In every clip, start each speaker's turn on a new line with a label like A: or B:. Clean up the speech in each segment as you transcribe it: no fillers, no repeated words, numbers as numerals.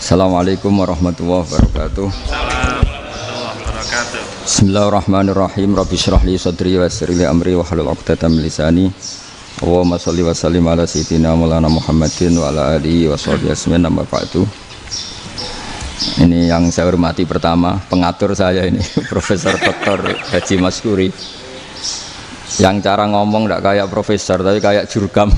A: Assalamualaikum warahmatullahi wabarakatuh. Bismillahirrahmanirrahim. Rabbi shrah li sadri wa yassir li amri wa hlul 'uqdatam min lisani. Allahumma shalli wa sallim ala sayyidina maulana Muhammadin wa ala alihi wa sahbihi ajmain. Amma ba'du. Ini yang saya hormati pertama, pengatur saya ini Profesor Dr. Haji Maskuri. Yang cara ngomong tidak kayak profesor tapi kayak jurkam.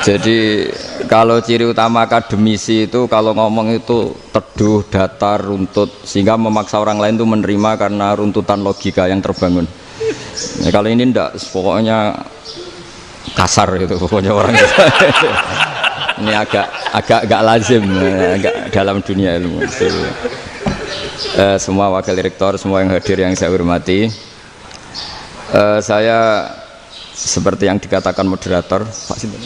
A: Jadi kalau ciri utama akademisi itu kalau ngomong itu teduh, datar, runtut, sehingga memaksa orang lain itu menerima karena runtutan logika yang terbangun. Nah, kalau ini ndak, pokoknya kasar itu pokoknya orang itu. Ini agak lazim, agak dalam dunia ilmu. Semua wakil rektor, semua yang hadir yang saya hormati, saya seperti yang dikatakan moderator Pak Sinten,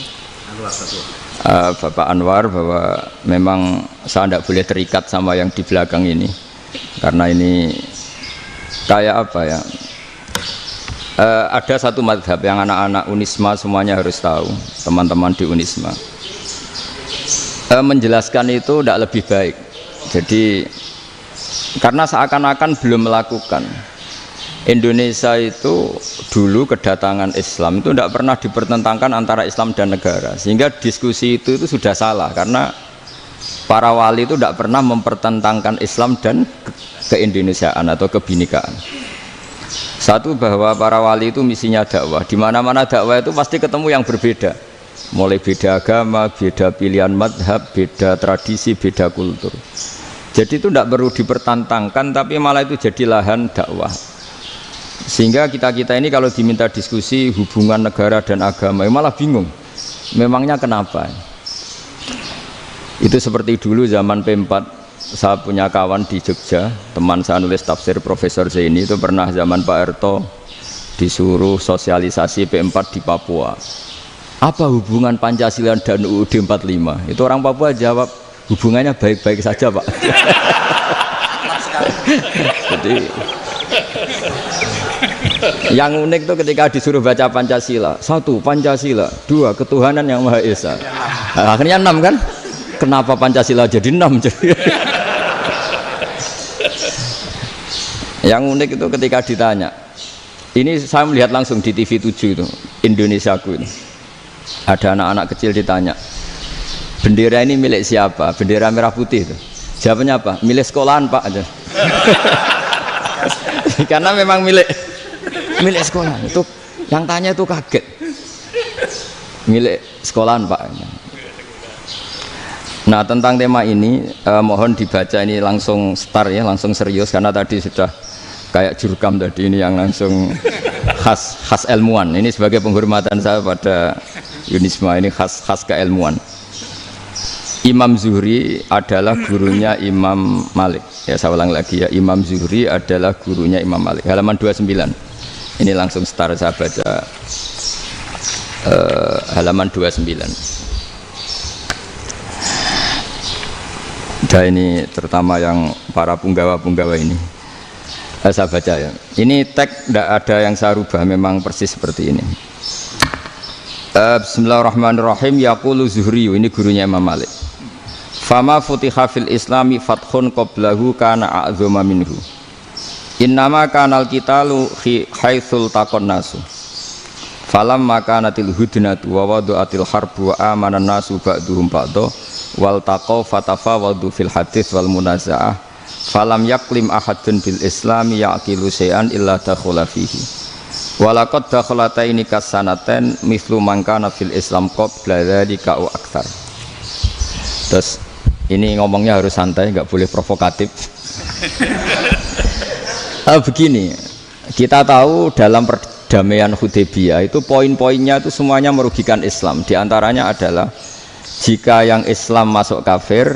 A: Bapak Anwar, bahwa memang saya tidak boleh terikat sama yang di belakang ini karena ini kayak apa ya, ada satu madhab yang anak-anak Unisma semuanya harus tahu, teman-teman di Unisma, menjelaskan itu tidak lebih baik. Jadi karena seakan-akan belum melakukan. Indonesia itu dulu kedatangan Islam itu tidak pernah dipertentangkan antara Islam dan negara, sehingga diskusi itu sudah salah karena para wali itu tidak pernah mempertentangkan Islam dan keindonesiaan atau kebinekaan. Satu, bahwa para wali itu misinya dakwah, di mana-mana dakwah itu pasti ketemu yang berbeda, mulai beda agama, beda pilihan madhab, beda tradisi, beda kultur. Jadi itu tidak perlu dipertentangkan, tapi malah itu jadi lahan dakwah. Sehingga kita ini kalau diminta diskusi hubungan negara dan agama malah bingung, memangnya kenapa. Itu seperti dulu zaman P4, saya punya kawan di Jogja, teman saya nulis tafsir Profesor Zaini, itu pernah zaman Pak Erto disuruh sosialisasi P4 di Papua. Apa hubungan Pancasila dan UUD 45? Itu orang Papua jawab, hubungannya baik-baik saja Pak. Jadi yang unik itu ketika disuruh baca Pancasila, satu Pancasila, dua ketuhanan yang Maha Esa. Nah, akhirnya 6 kan? Kenapa Pancasila jadi 6? Yang unik itu ketika ditanya, ini saya melihat langsung di TV 7 itu, Indonesiaku itu, ada anak-anak kecil ditanya, bendera ini milik siapa? Bendera merah putih itu. Jawabannya apa? Milik sekolahan Pak aja. Karena memang milik sekolah. Itu yang tanya itu kaget. Milik sekolahan Pak. Nah, tentang tema ini mohon dibaca ini langsung start ya, langsung serius karena tadi sudah kayak jurkam tadi, ini yang langsung khas ilmuwan. Ini sebagai penghormatan saya pada Unisma, ini khas keilmuan. Imam Zuhri adalah gurunya Imam Malik. Ya, saya ulang lagi ya, Imam Zuhri adalah gurunya Imam Malik. Halaman 29. Ini langsung start saya baca halaman 29. Dan ini terutama yang para punggawa-punggawa ini. Saya baca ya. Ini teks tidak ada yang saya rubah, memang persis seperti ini. Bismillahirrahmanirrahim. Yaqulu Zuhri, ini gurunya Imam Malik. Fama futiha fil islami fathun qablahu kana a'zama minhu. Innama kanal qitalu haitsul taqon nasu. Falam makanatil hudnatu wa wadu'atil harbu wa amanan nasu ba'duhum ba'da wal taqaw fatafawadu fil hadits wal munaza'ah. Falam yaklim ahadun bil islami yaqilu syai'an illa dakhala fihi. Walaqad dakhalataini kasanaten mithlu man kana fil islam qabla dzalika wa aktsar. Terus ini ngomongnya harus santai, nggak boleh provokatif. Begini, kita tahu dalam perdamaian Hudaybiyah itu poin-poinnya itu semuanya merugikan Islam. Di antaranya adalah jika yang Islam masuk kafir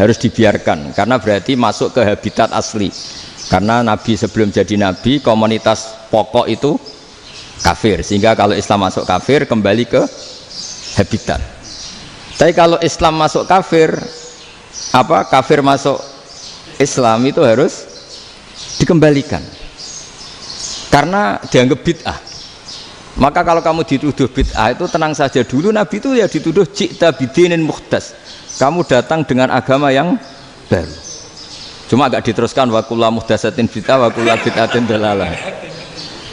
A: harus dibiarkan, karena berarti masuk ke habitat asli. Karena Nabi sebelum jadi Nabi, komunitas pokok itu kafir, sehingga kalau Islam masuk kafir kembali ke habitat. Tapi kalau Islam masuk kafir, kafir masuk Islam itu harus dikembalikan karena dianggap bid'ah. Maka kalau kamu dituduh bid'ah itu tenang saja dulu, Nabi itu ya dituduh ji'ta bidinin muhdas, kamu datang dengan agama yang baru. Cuma agak diteruskan wa kullu muhdatsatin bid'ah wa kullu bid'atin dalalah.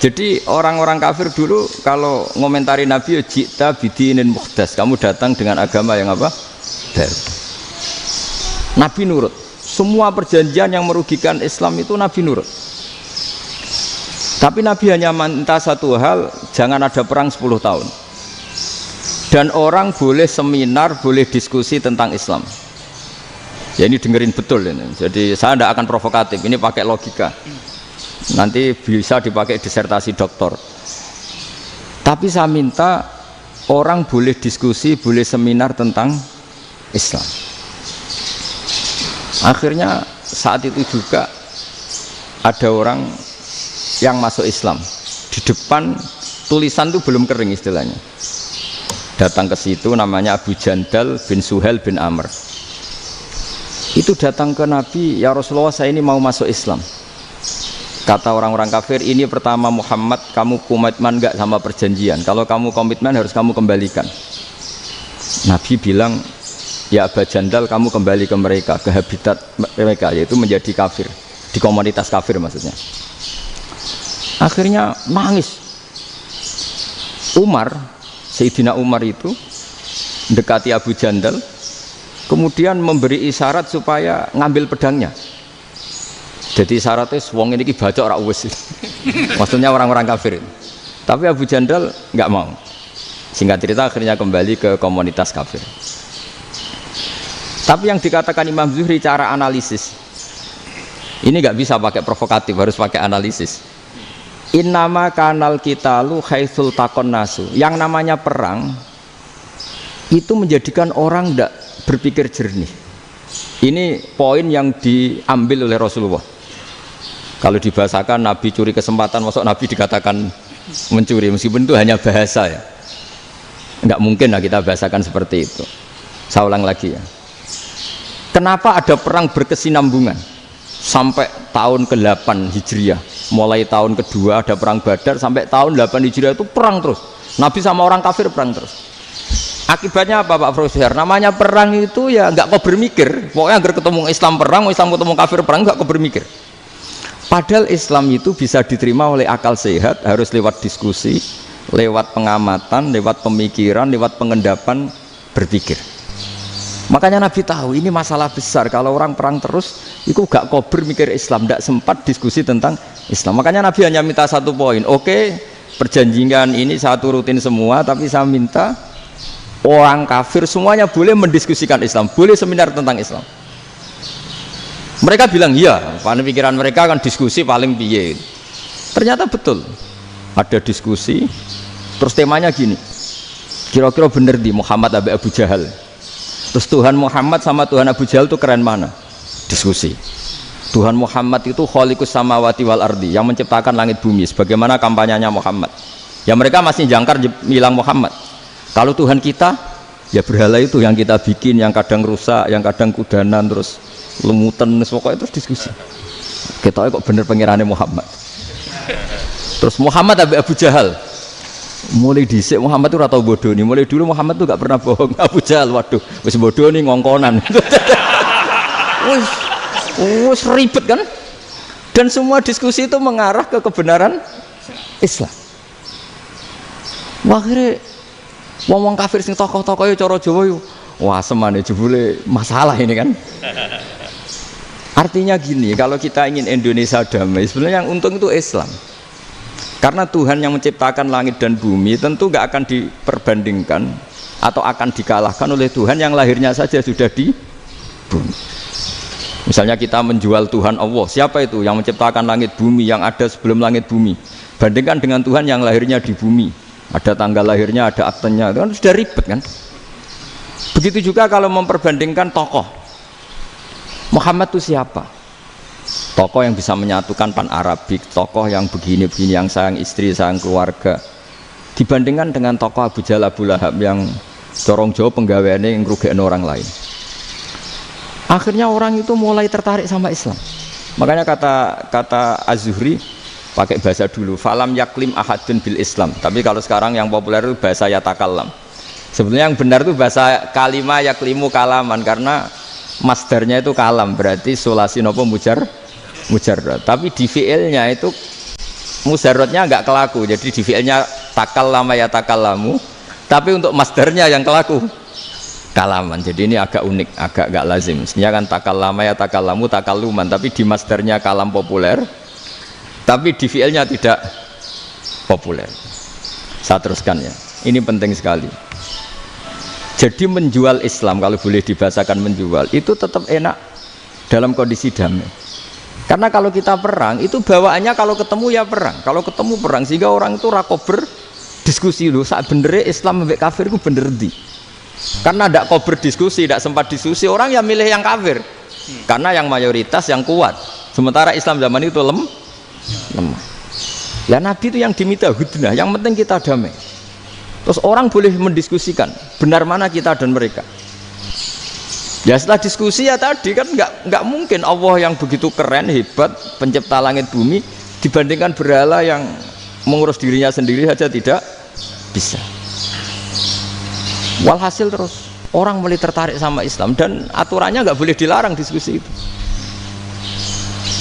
A: Jadi orang-orang kafir dulu kalau ngomentari Nabi ya ji'ta bidinin muhdas, kamu datang dengan agama yang apa? Baru. Nabi nurut. Semua perjanjian yang merugikan Islam itu Nabi nurut. Tapi Nabi hanya minta satu hal, jangan ada perang 10 tahun. Dan orang boleh seminar, boleh diskusi tentang Islam. Ya ini dengerin betul ini. Jadi saya tidak akan provokatif, ini pakai logika. Nanti bisa dipakai disertasi doktor. Tapi saya minta orang boleh diskusi, boleh seminar tentang Islam. Akhirnya saat itu juga ada orang yang masuk Islam di depan, tulisan itu belum kering istilahnya, datang ke situ, namanya Abu Jandal bin Suhail bin Amr. Itu datang ke Nabi, ya Rasulullah saya ini mau masuk Islam. Kata orang-orang kafir, ini pertama Muhammad, kamu komitmen enggak sama perjanjian? Kalau kamu komitmen harus kamu kembalikan. Nabi bilang, ya Abu Jandal kamu kembali ke mereka, ke habitat mereka, yaitu menjadi kafir, di komunitas kafir maksudnya. Akhirnya nangis. Umar, Sayyidina Umar itu mendekati Abu Jandal, kemudian memberi isyarat supaya ngambil pedangnya. Jadi isyaratnya wong ini baca ora wis. Maksudnya orang-orang kafir. Tapi Abu Jandal nggak mau. Singkat cerita akhirnya kembali ke komunitas kafir. Tapi yang dikatakan Imam Zuhri cara analisis ini nggak bisa pakai provokatif, harus pakai analisis. Innama kanal qitalu haitsul taqon nasu. Yang namanya perang itu menjadikan orang tidak berpikir jernih. Ini poin yang diambil oleh Rasulullah. Kalau dibahasakan Nabi curi kesempatan, masuk Nabi dikatakan mencuri, meskipun itu hanya bahasa ya. Enggak mungkin lah kita bahasakan seperti itu. Saya ulang lagi ya. Kenapa ada perang berkesinambungan sampai tahun ke-8 Hijriah? Mulai tahun kedua ada perang Badar sampai tahun 8 Hijriah itu perang terus. Nabi sama orang kafir perang terus. Akibatnya apa Pak Profesor? Namanya perang itu ya nggak kau bermikir. Pokoknya agar ketemu Islam perang, Islam ketemu kafir perang, nggak kau bermikir. Padahal Islam itu bisa diterima oleh akal sehat, harus lewat diskusi, lewat pengamatan, lewat pemikiran, lewat pengendapan berpikir. Makanya Nabi tahu ini masalah besar. Kalau orang perang terus, itu gak kober mikir Islam, tidak sempat diskusi tentang Islam. Makanya Nabi hanya minta satu poin. Oke, perjanjian ini saya turutin semua, tapi saya minta orang kafir semuanya boleh mendiskusikan Islam, boleh seminar tentang Islam. Mereka bilang iya, pada pikiran mereka kan diskusi paling piye. Ternyata betul, ada diskusi. Terus temanya gini, kira-kira bener di Muhammad Abu Jahal. Terus Tuhan Muhammad sama Tuhan Abu Jahal itu keren mana? Diskusi. Tuhan Muhammad itu khaliqus samawati wal ardi, yang menciptakan langit bumi. Sebagaimana kampanyenya Muhammad. Ya mereka masih jangkar bilang Muhammad. Kalau Tuhan kita, ya berhala itu yang kita bikin, yang kadang rusak, yang kadang kudanan, terus lemutan, pokoknya terus diskusi. Kita kok bener pengirannya Muhammad. Terus Muhammad Abu Jahal. Mulai dhisik Muhammad itu ora tau bodoh nih. Mulai dulu Muhammad itu gak pernah bohong. Abu Jahal, waduh, wis bodoh nih ngongkonan. Wis ribet kan? Dan semua diskusi itu mengarah ke kebenaran Islam. Akhirnya wong kafir sing tokoh-tokoh yo cara Jawa yo wah semane jebule masalah ini kan. Artinya gini, kalau kita ingin Indonesia damai, sebenarnya yang untung itu Islam. Karena Tuhan yang menciptakan langit dan bumi tentu gak akan diperbandingkan atau akan dikalahkan oleh Tuhan yang lahirnya saja sudah di bumi. Misalnya kita menjual Tuhan Allah, siapa itu yang menciptakan langit bumi, yang ada sebelum langit bumi, bandingkan dengan Tuhan yang lahirnya di bumi, ada tanggal lahirnya, ada aktenya, itu kan sudah ribet kan. Begitu juga kalau memperbandingkan tokoh, Muhammad itu siapa? Tokoh yang bisa menyatukan pan Arabik, tokoh yang begini-begini, yang sayang istri, sayang keluarga, dibandingkan dengan tokoh Abu Jahal, Abu Lahab yang corong jauh penggaweannya yang ngerugikan orang lain. Akhirnya orang itu mulai tertarik sama Islam. Makanya kata Az-Zuhri, pakai bahasa dulu. Falam yaklim ahadun bil Islam. Tapi kalau sekarang yang populer itu bahasa yatakallam. Sebenarnya yang benar itu bahasa kalimah yaklimu kalaman, karena masdarnya itu kalam, berarti sulasi nopo mujarrad. Tapi di fiilnya itu mujarradnya enggak kelaku. Jadi di fiilnya takallama yatakallamu, tapi untuk masdarnya yang kelaku kalaman. Jadi ini agak unik, agak enggak lazim. Mestinya kan takallama yatakallamu takalluman, tapi di masdarnya kalam populer, tapi di fiilnya tidak populer. Saya teruskan ya. Ini penting sekali. Jadi menjual Islam, kalau boleh dibahasakan menjual, itu tetap enak dalam kondisi damai. Karena kalau kita perang, itu bawaannya kalau ketemu ya perang. Kalau ketemu perang, sehingga orang itu rakober diskusi dulu. Saat bener Islam sampai kafir itu bener di. Karena tidak kober diskusi, tidak sempat diskusi, orang yang milih yang kafir. Karena yang mayoritas yang kuat. Sementara Islam zaman itu lemah. Ya Nabi itu yang diminta hudnah, yang penting kita damai. Terus orang boleh mendiskusikan benar mana kita dan mereka. Ya setelah diskusi ya tadi kan nggak mungkin Allah yang begitu keren hebat pencipta langit bumi dibandingkan berhala yang mengurus dirinya sendiri saja tidak bisa. Walhasil terus orang mulai tertarik sama Islam dan aturannya nggak boleh dilarang diskusi itu.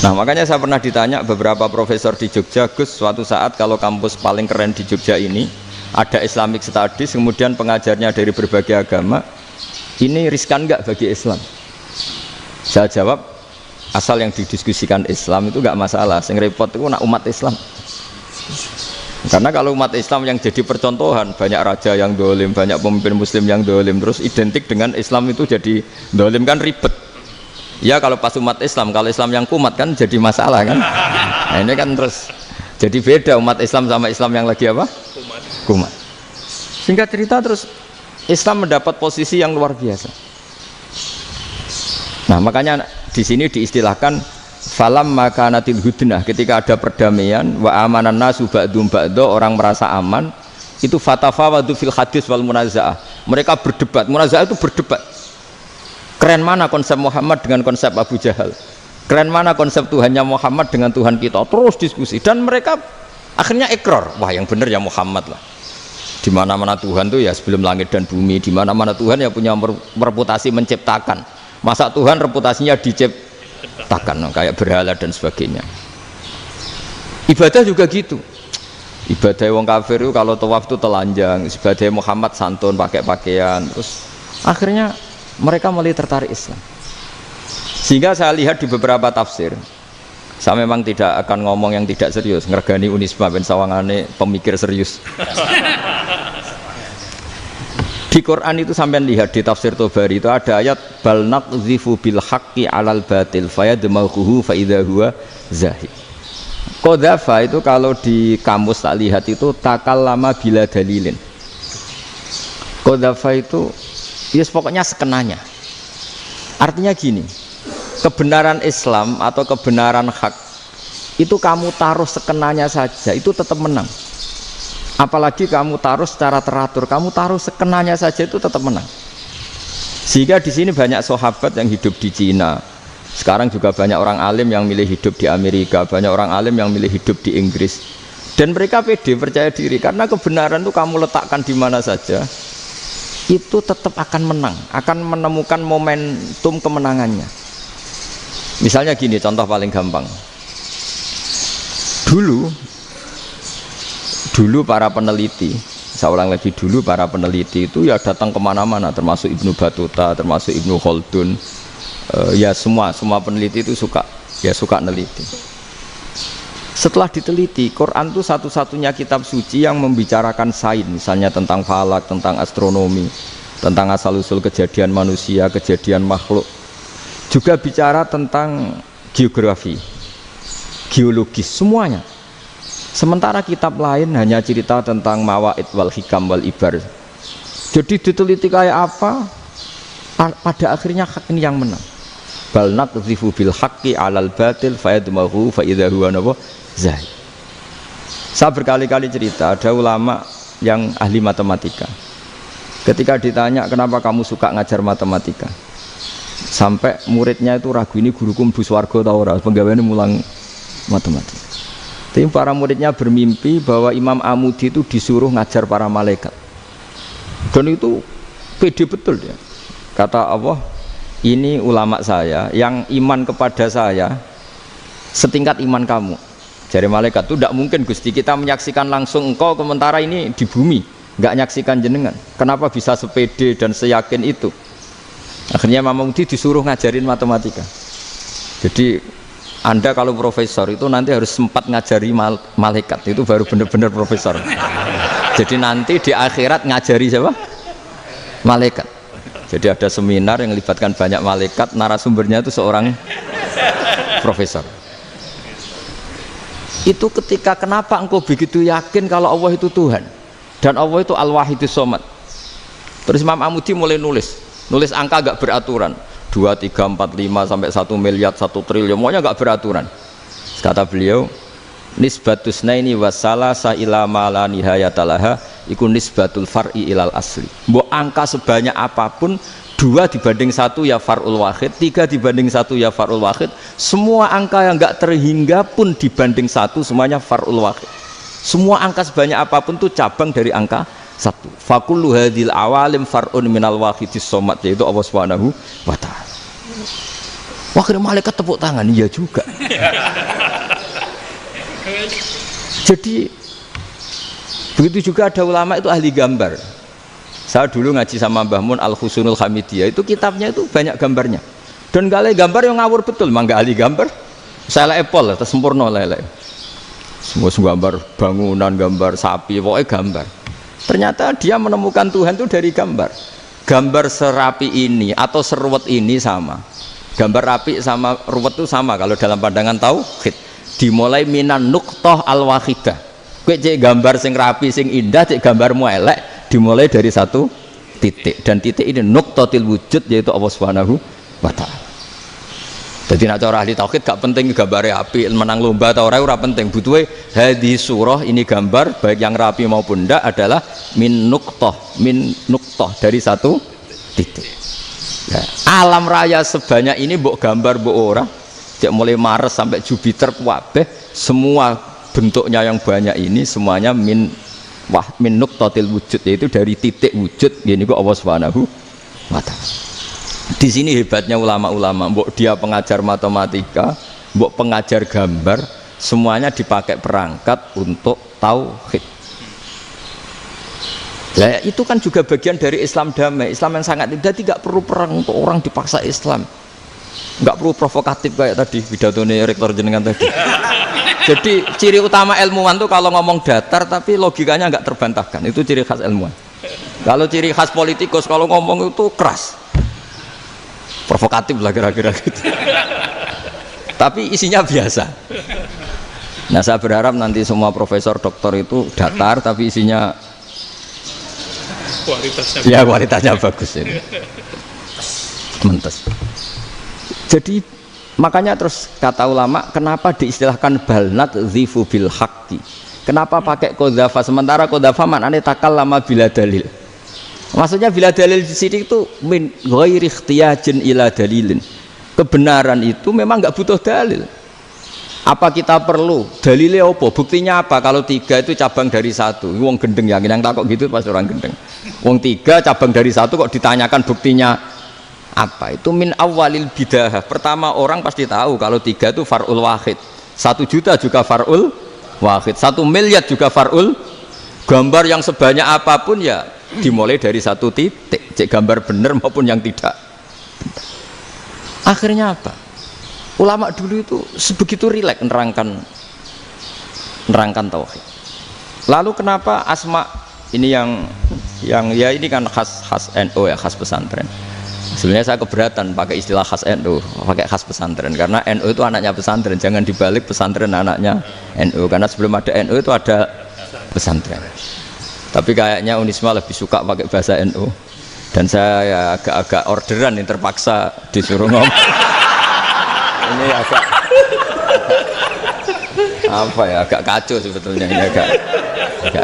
A: Nah makanya saya pernah ditanya beberapa profesor di Jogja, Gus, suatu saat kalau kampus paling keren di Jogja ini ada Islamic Studies, kemudian pengajarnya dari berbagai agama, ini riskan nggak bagi Islam? Saya jawab, asal yang didiskusikan Islam itu nggak masalah. Yang repot itu nak umat Islam. Karena kalau umat Islam yang jadi percontohan, banyak raja yang dolim, banyak pemimpin Muslim yang dolim, terus identik dengan Islam itu jadi dolim kan ribet. Ya kalau pas umat Islam, kalau Islam yang kumat kan jadi masalah kan. Nah ini kan terus jadi beda umat Islam sama Islam yang lagi apa? Kumat. Singkat cerita terus Islam mendapat posisi yang luar biasa. Nah makanya di sini diistilahkan falam makanatil hudnah, ketika ada perdamaian wa amanan nasu ba'dum ba'do, orang merasa aman, itu fatafawadu fil hadis wal munazaah. Mereka berdebat, munazaah itu berdebat. Keren mana konsep Muhammad dengan konsep Abu Jahal? Keren mana konsep Tuhannya Muhammad dengan Tuhan kita? Terus diskusi dan mereka akhirnya ikrar, wah yang benar ya Muhammad lah. Di mana-mana Tuhan tuh ya sebelum langit dan bumi, di mana-mana Tuhan ya punya reputasi menciptakan. Masa Tuhan reputasinya diciptakan, kayak berhala dan sebagainya. Ibadah juga gitu. Ibadah wong kafir itu kalau tawaf itu telanjang, ibadah Muhammad santun pakai pakaian. Terus akhirnya mereka mulai tertarik Islam. Sehingga saya lihat di beberapa tafsir, saya memang tidak akan ngomong yang tidak serius, ngergani Unisba ben sawangane pemikir serius. Di Quran itu sampean lihat di tafsir Tobari itu ada ayat bal naqdhifu bil haqqi 'alal batil fayadmaghuhu fa idza huwa zahid. Qadhafa itu kalau di kamus tak lihat itu takallama bila dalilin. Qadhafa itu ya pokoknya sekenanya. Artinya gini, kebenaran Islam atau kebenaran hak itu kamu taruh sekenanya saja itu tetap menang. Apalagi kamu taruh secara teratur, kamu taruh sekenanya saja itu tetap menang. Sehingga di sini banyak sahabat yang hidup di Cina. Sekarang juga banyak orang alim yang milih hidup di Amerika, banyak orang alim yang milih hidup di Inggris. Dan mereka pede, percaya diri karena kebenaran itu kamu letakkan di mana saja itu tetap akan menang, akan menemukan momentum kemenangannya. Misalnya gini, contoh paling gampang. Dulu para peneliti, saya ulang lagi, dulu para peneliti itu ya datang kemana-mana, termasuk Ibnu Battuta, termasuk Ibnu Khaldun, ya semua peneliti itu suka neliti. Setelah diteliti, Quran itu satu-satunya kitab suci yang membicarakan sains, misalnya tentang falak, tentang astronomi, tentang asal-usul kejadian manusia, kejadian makhluk. Juga bicara tentang geografi, geologis, semuanya. Sementara kitab lain hanya cerita tentang mawaid wal hikam wal ibar. Jadi diteliti kayak apa, pada akhirnya hak ini yang menang. Bal naqdhifu bil haqqi 'alal batil fayadmaghu fa idza huwa zahid. Saya berkali-kali cerita, ada ulama yang ahli matematika. Ketika ditanya kenapa kamu suka ngajar matematika, sampai muridnya itu ragu, ini guruku mlebu swarga ta ora, penggaweane mulang matematika. Tapi para muridnya bermimpi bahwa Imam Amudi itu disuruh ngajar para malaikat. Dan itu pede betul dia. Kata Allah, ini ulama saya yang iman kepada saya setingkat iman kamu. Jadi malaikat itu tidak mungkin Gusti kita menyaksikan langsung engkau sementara ini di bumi, nggak menyaksikan jenengan. Kenapa bisa sepede dan seyakin itu? Akhirnya Imam Amudi disuruh ngajarin matematika. Jadi Anda kalau profesor itu nanti harus sempat ngajari malaikat, itu baru benar-benar profesor. Jadi nanti di akhirat ngajari siapa? Malaikat. Jadi ada seminar yang melibatkan banyak malaikat, narasumbernya itu seorang profesor. Itu ketika kenapa engkau begitu yakin kalau Allah itu Tuhan dan Allah itu Al-Wahidus Shomad. Terus Imam Amudi mulai nulis angka gak beraturan. 2, 3, 4, 5 sampai 1 miliar, 1 triliun, semuanya enggak beraturan. Kata beliau, nisbatus naini wasalasa ila ma la nihayatalaha iku nisbatul far'i ilal asli. Mbok angka sebanyak apapun, 2 dibanding 1 ya far'ul wahid, 3 dibanding 1 ya far'ul wahid. Semua angka yang enggak terhingga pun dibanding 1 semuanya far'ul wahid. Semua angka sebanyak apapun itu cabang dari angka 1. Fakullu hadhil awalim far'un minal wahidis shomad, yaitu Allah Subhanahu wa ta'ala. Wakil malaikat tepuk tangan, iya juga. Jadi begitu juga ada ulama itu ahli gambar. Saya dulu ngaji sama Mbah Mun Al-Husunul Hamidiyah, itu kitabnya itu banyak gambarnya. Dan gale gambar yang ngawur betul, mangga ahli gambar. Saya lepol, sempurna lele. Semua gambar bangunan, gambar sapi, pokoknya gambar. Ternyata dia menemukan Tuhan itu dari gambar. Gambar serapi ini atau seruwet ini sama. Gambar rapi sama ruwet itu sama kalau dalam pandangan tauhid. Dimulai minan nuqtah al-wahidah. Kowe cek gambar sing rapi sing indah, cek gambarmu elek, dimulai dari 1 titik. Dan titik ini nuqtatil wujud, yaitu Allah Subhanahu wa ta'ala. Jadi nak cara ahli tauhid gak penting gambare api, menang lomba atau ora penting. Butuhe hadis surah ini gambar baik yang rapi maupun ndak adalah min nuqtah dari 1 titik. Ya, alam raya sebanyak ini mbok gambar mbok ora, cek mulai Mars sampai Jupiter kabeh semua bentuknya yang banyak ini semuanya min nuqtatil wujud, yaitu dari titik wujud, ini kok Allah Subhanahu wa ta'ala. Di sini hebatnya ulama-ulama, mbok dia pengajar matematika, mbok pengajar gambar, semuanya dipakai perangkat untuk tauhid. Nah, itu kan juga bagian dari Islam damai, Islam yang sangat tidak perlu perang untuk orang dipaksa Islam, nggak perlu provokatif kayak tadi pidatonya rektor jenengan tadi. Jadi ciri utama ilmuwan tuh kalau ngomong datar tapi logikanya nggak terbantahkan, itu ciri khas ilmuwan. Kalau ciri khas politikus kalau ngomong itu keras, provokatif lah kira-kira gitu. Tapi isinya biasa. Nah saya berharap nanti semua profesor doktor itu datar tapi isinya kualitasnya bagus ini. Mentes. Jadi makanya terus kata ulama, kenapa diistilahkan balnat zifu bil haqqi? Kenapa pakai qadzafa sementara qadzafa maknanya takallama bila dalil? Maksudnya bila dalil di sini itu min ghairi ikhtiyajin ila dalilin. Kebenaran itu memang nggak butuh dalil. Apa kita perlu dalilnya apa? Buktinya apa? Kalau 3 itu cabang dari 1. Wong gendeng yakin yang takut gitu pasti orang gendeng. Wong 3 cabang dari 1 kok ditanyakan buktinya apa? Itu min awalil bidah. Pertama orang pasti tahu kalau 3 itu far'ul wahid. 1 juta juga far'ul wahid. 1 miliar juga far'ul. Gambar yang sebanyak apapun ya dimulai dari 1 titik, cek gambar benar maupun yang tidak. Akhirnya apa? Ulama dulu itu sebegitu rileks nerangkan tauhid. Lalu kenapa asma ini yang ya ini kan khas NU ya, khas pesantren. Sebenarnya saya keberatan pakai istilah khas NU, pakai khas pesantren karena NU itu anaknya pesantren, jangan dibalik pesantren anaknya NU, karena sebelum ada NU itu ada pesantren. Tapi kayaknya Unisma lebih suka pakai bahasa NU dan saya ya agak-agak orderan yang terpaksa disuruh ngomong. Ini agak apa ya, agak kacau sebetulnya ini, agak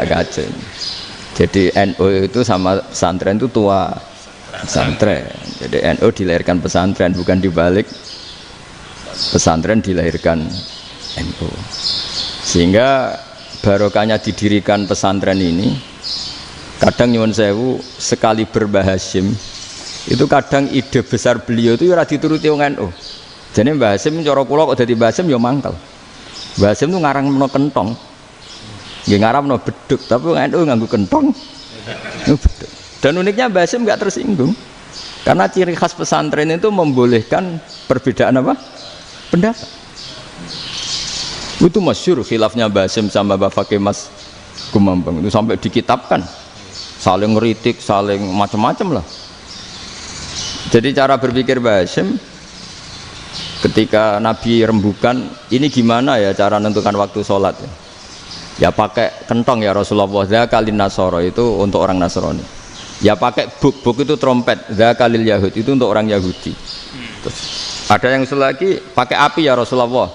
A: kacau. Jadi NU itu sama pesantren itu tua pesantren. Jadi NU dilahirkan pesantren, bukan dibalik pesantren dilahirkan NU. Sehingga barokahnya didirikan pesantren ini, kadang nyuwun sewu sekali Mbah Hasyim itu kadang ide besar beliau itu ora dituruti wong NU. Jadi Mbah Hasyim cara kula kok dadi Mbah Hasyim ya mangkel. Mbah Hasyim itu ngarangno kentong. Nggih ngaramno beduk, tapi wong NU nganggo kentong. Beduk. Dan uniknya Mbah Hasyim enggak tersinggung. Karena ciri khas pesantren itu membolehkan perbedaan apa? Pendapat. Itu masyhur khilafnya Mbah Hasyim sama Mbah Fakih Mas Kumambang itu sampai dikitabkan. Saling ngeritik, saling macam-macam lah. Jadi cara berpikir Mbah Hasyim ketika Nabi rembukan, ini gimana ya cara menentukan waktu sholat ya? Ya pakai kentong ya Rasulullah, dzakalin nasara itu untuk orang Nasrani. Ya pakai buk itu trompet, dzakalil Yahud itu untuk orang Yahudi. Terus ada yang usul lagi pakai api ya Rasulullah,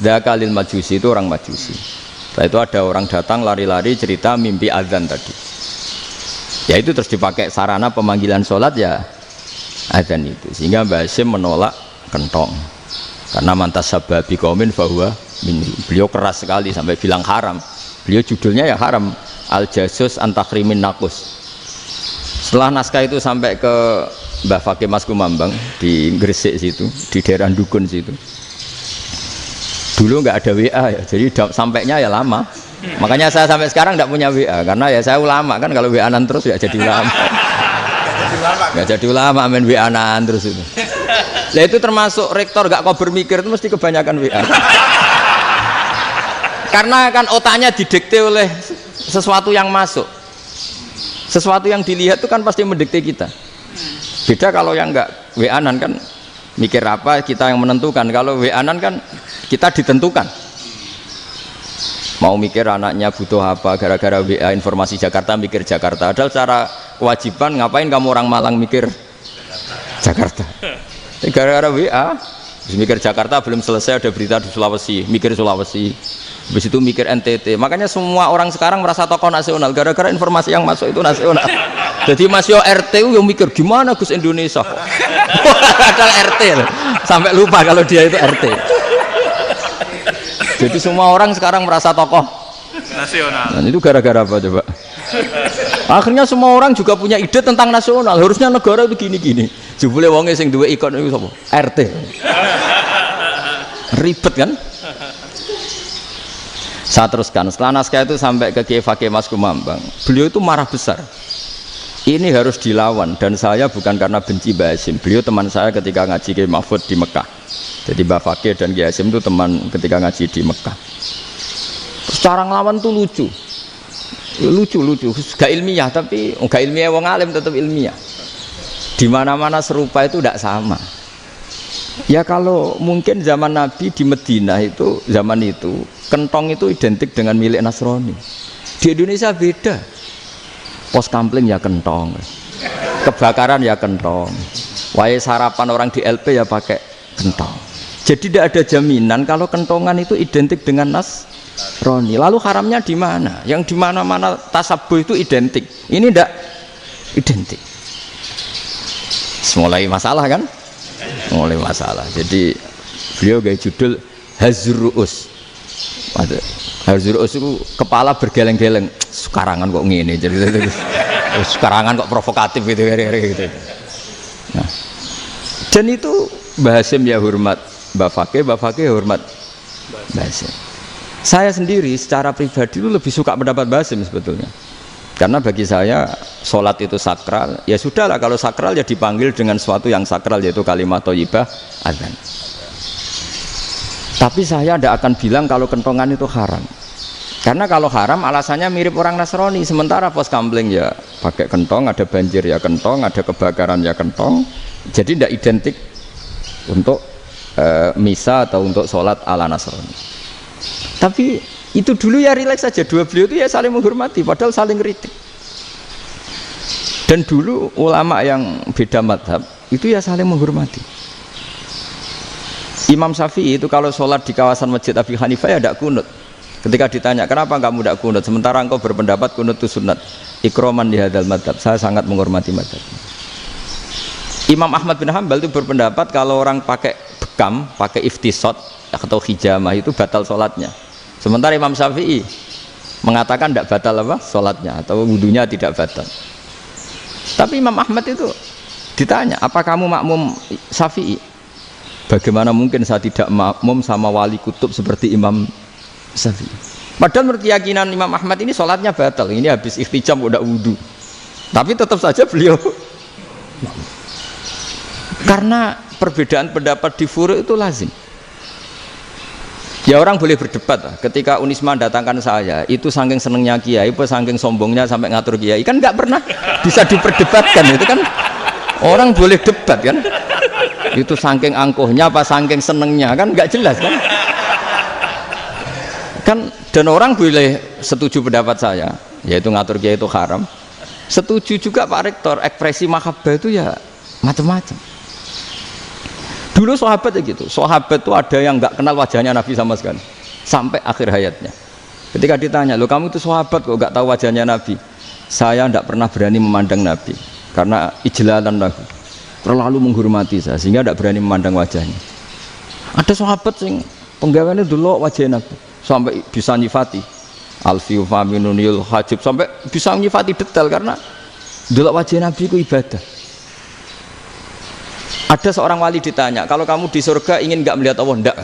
A: dzakalil Majusi itu orang Majusi. Setelah itu ada orang datang lari-lari cerita mimpi azan tadi. Ya itu terus dipakai sarana pemanggilan sholat ya azan itu. Sehingga Mbah Hasyim menolak kentong. Karena mantas sababi qaumin fahuwa minhu. Beliau keras sekali sampai bilang haram. Beliau judulnya ya haram. Al-Jasus Antakhrimin Nakus. Setelah naskah itu sampai ke Mbah Fakih Mas Kumambang di Gresik situ, di daerah Dukun situ. Dulu nggak ada WA ya, jadi sampainya ya lama. Makanya saya sampai sekarang nggak punya WA karena ya saya ulama kan, kalau WA-an terus ya jadi ulama. Nggak jadi ulama main WA-an terus itu. Nah itu termasuk rektor nggak kau bermikir itu mesti kebanyakan WA. Karena kan otaknya didikte oleh sesuatu yang masuk. Sesuatu yang dilihat itu kan pasti mendikte kita. Beda kalau yang nggak WA-an kan mikir apa kita yang menentukan. Kalau WA-an kan kita ditentukan. Mau mikir anaknya butuh apa gara-gara WA informasi Jakarta mikir Jakarta. Padahal secara kewajiban ngapain kamu orang Malang mikir Jakarta. Gara-gara WA mikir Jakarta belum selesai ada berita di Sulawesi, mikir Sulawesi. Habis itu mikir NTT. Makanya semua orang sekarang merasa tokoh nasional gara-gara informasi yang masuk itu nasional. Jadi Mas Yo RT yang mikir gimana Gus Indonesia kok. Padahal RT loh. Sampai lupa kalau dia itu RT. Jadi semua orang sekarang merasa tokoh nasional. Dan itu gara-gara apa coba? Akhirnya semua orang juga punya ide tentang nasional. Harusnya negara itu gini-gini. Jebule wonge sing duwe ikon itu sapa? RT. Ribet kan? Saya teruskan. Setelah naskah itu sampai ke Kiai Fakih Mas Kumambang. Beliau itu marah besar. Ini harus dilawan dan saya bukan karena benci Mbah Hasyim. Beliau teman saya ketika ngaji Kiai Mahfud di Mekah. Jadi Mbah Fakih dan Kiai Hasyim itu teman ketika ngaji di Mekah. Terus cara ngelawan tuh lucu. Lucu. Gak ilmiah tapi gak ilmiah wong alim tetap ilmiah. Di mana-mana serupa itu tidak sama. Ya kalau mungkin zaman Nabi di Madinah itu zaman itu kentong itu identik dengan milik Nasrani. Di Indonesia beda. Pos kampling ya kentong, kebakaran ya kentong, wae sarapan orang di LP ya pakai kentong. Jadi tidak ada jaminan kalau kentongan itu identik dengan Nasrani. Lalu haramnya di mana? Yang di mana-mana tasabuh itu identik. Ini tidak identik. Mulai masalah kan? Mulai masalah. Jadi beliau gaya judul Hazruus. Hazruus itu kepala bergeleng-geleng. Sekarangan kok ngene jadi sekarangan kok provokatif gitu. Nah, dan itu Mbah Hasyim ya hormat Mbah Fakih hormat Mbah Hasyim. Saya sendiri secara pribadi itu lebih suka pendapat Mbah Hasyim sebetulnya. Karena bagi saya sholat itu sakral, ya sudahlah kalau sakral ya dipanggil dengan sesuatu yang sakral yaitu kalimat thayyibah adzan. Tapi saya tidak akan bilang kalau kentongan itu haram. Karena kalau haram alasannya mirip orang Nasrani. Sementara pos kampling ya pakai kentong, ada banjir ya kentong, ada kebakaran ya kentong. Jadi tidak identik untuk misa atau untuk sholat ala Nasrani. Tapi itu dulu ya rileks saja. Dua beliau itu ya saling menghormati, padahal saling kritik. Dan dulu ulama yang beda madhab itu ya saling menghormati. Imam Syafi'i itu kalau sholat di kawasan Masjid Abi Hanifah ya tidak kunut. Ketika ditanya kenapa kamu tidak kunut sementara engkau berpendapat kunut itu sunat, ikroman di hadal madhab, saya sangat menghormati madhab. Imam Ahmad bin Hanbal itu berpendapat kalau orang pakai bekam, pakai iftisot atau hijamah itu batal sholatnya. Sementara Imam Syafi'i mengatakan tidak batal apa sholatnya atau wudunya tidak batal. Tapi Imam Ahmad itu ditanya, apa kamu makmum Syafi'i? Bagaimana mungkin saya tidak makmum sama wali kutub seperti Imam Syafi'i? Padahal menurut keyakinan Imam Ahmad ini sholatnya batal. Ini habis ikhtijam udah wudu. Tapi tetap saja beliau karena perbedaan pendapat di furu' itu lazim. Ya orang boleh berdebat lah. Ketika Unisma datangkan saya, itu saking senengnya kiai, apa saking sombongnya sampai ngatur kiai, kan nggak pernah bisa diperdebatkan. Itu kan orang boleh debat kan? Itu saking angkuhnya apa saking senengnya kan nggak jelas kan? Kan dan orang boleh setuju pendapat saya, yaitu ngatur kiai itu haram. Setuju juga Pak Rektor, ekspresi mahabbah itu ya macam-macam. Dulu sahabat ya gitu, sahabat itu ada yang nggak kenal wajahnya Nabi sama sekali sampai akhir hayatnya. Ketika ditanya, lo kamu itu sahabat kok nggak tahu wajahnya Nabi? Saya tidak pernah berani memandang Nabi karena ijlalan lahu, terlalu menghormati saya sehingga tidak berani memandang wajahnya. Ada sahabat yang penggawaannya dulu wajah Nabi sampai bisa nyifati alfiu faminunil hajib, sampai bisa nyifati detail karena dulu wajah Nabi itu ibadah. Ada seorang wali ditanya, kalau kamu di surga ingin nggak melihat Allah? Enggak.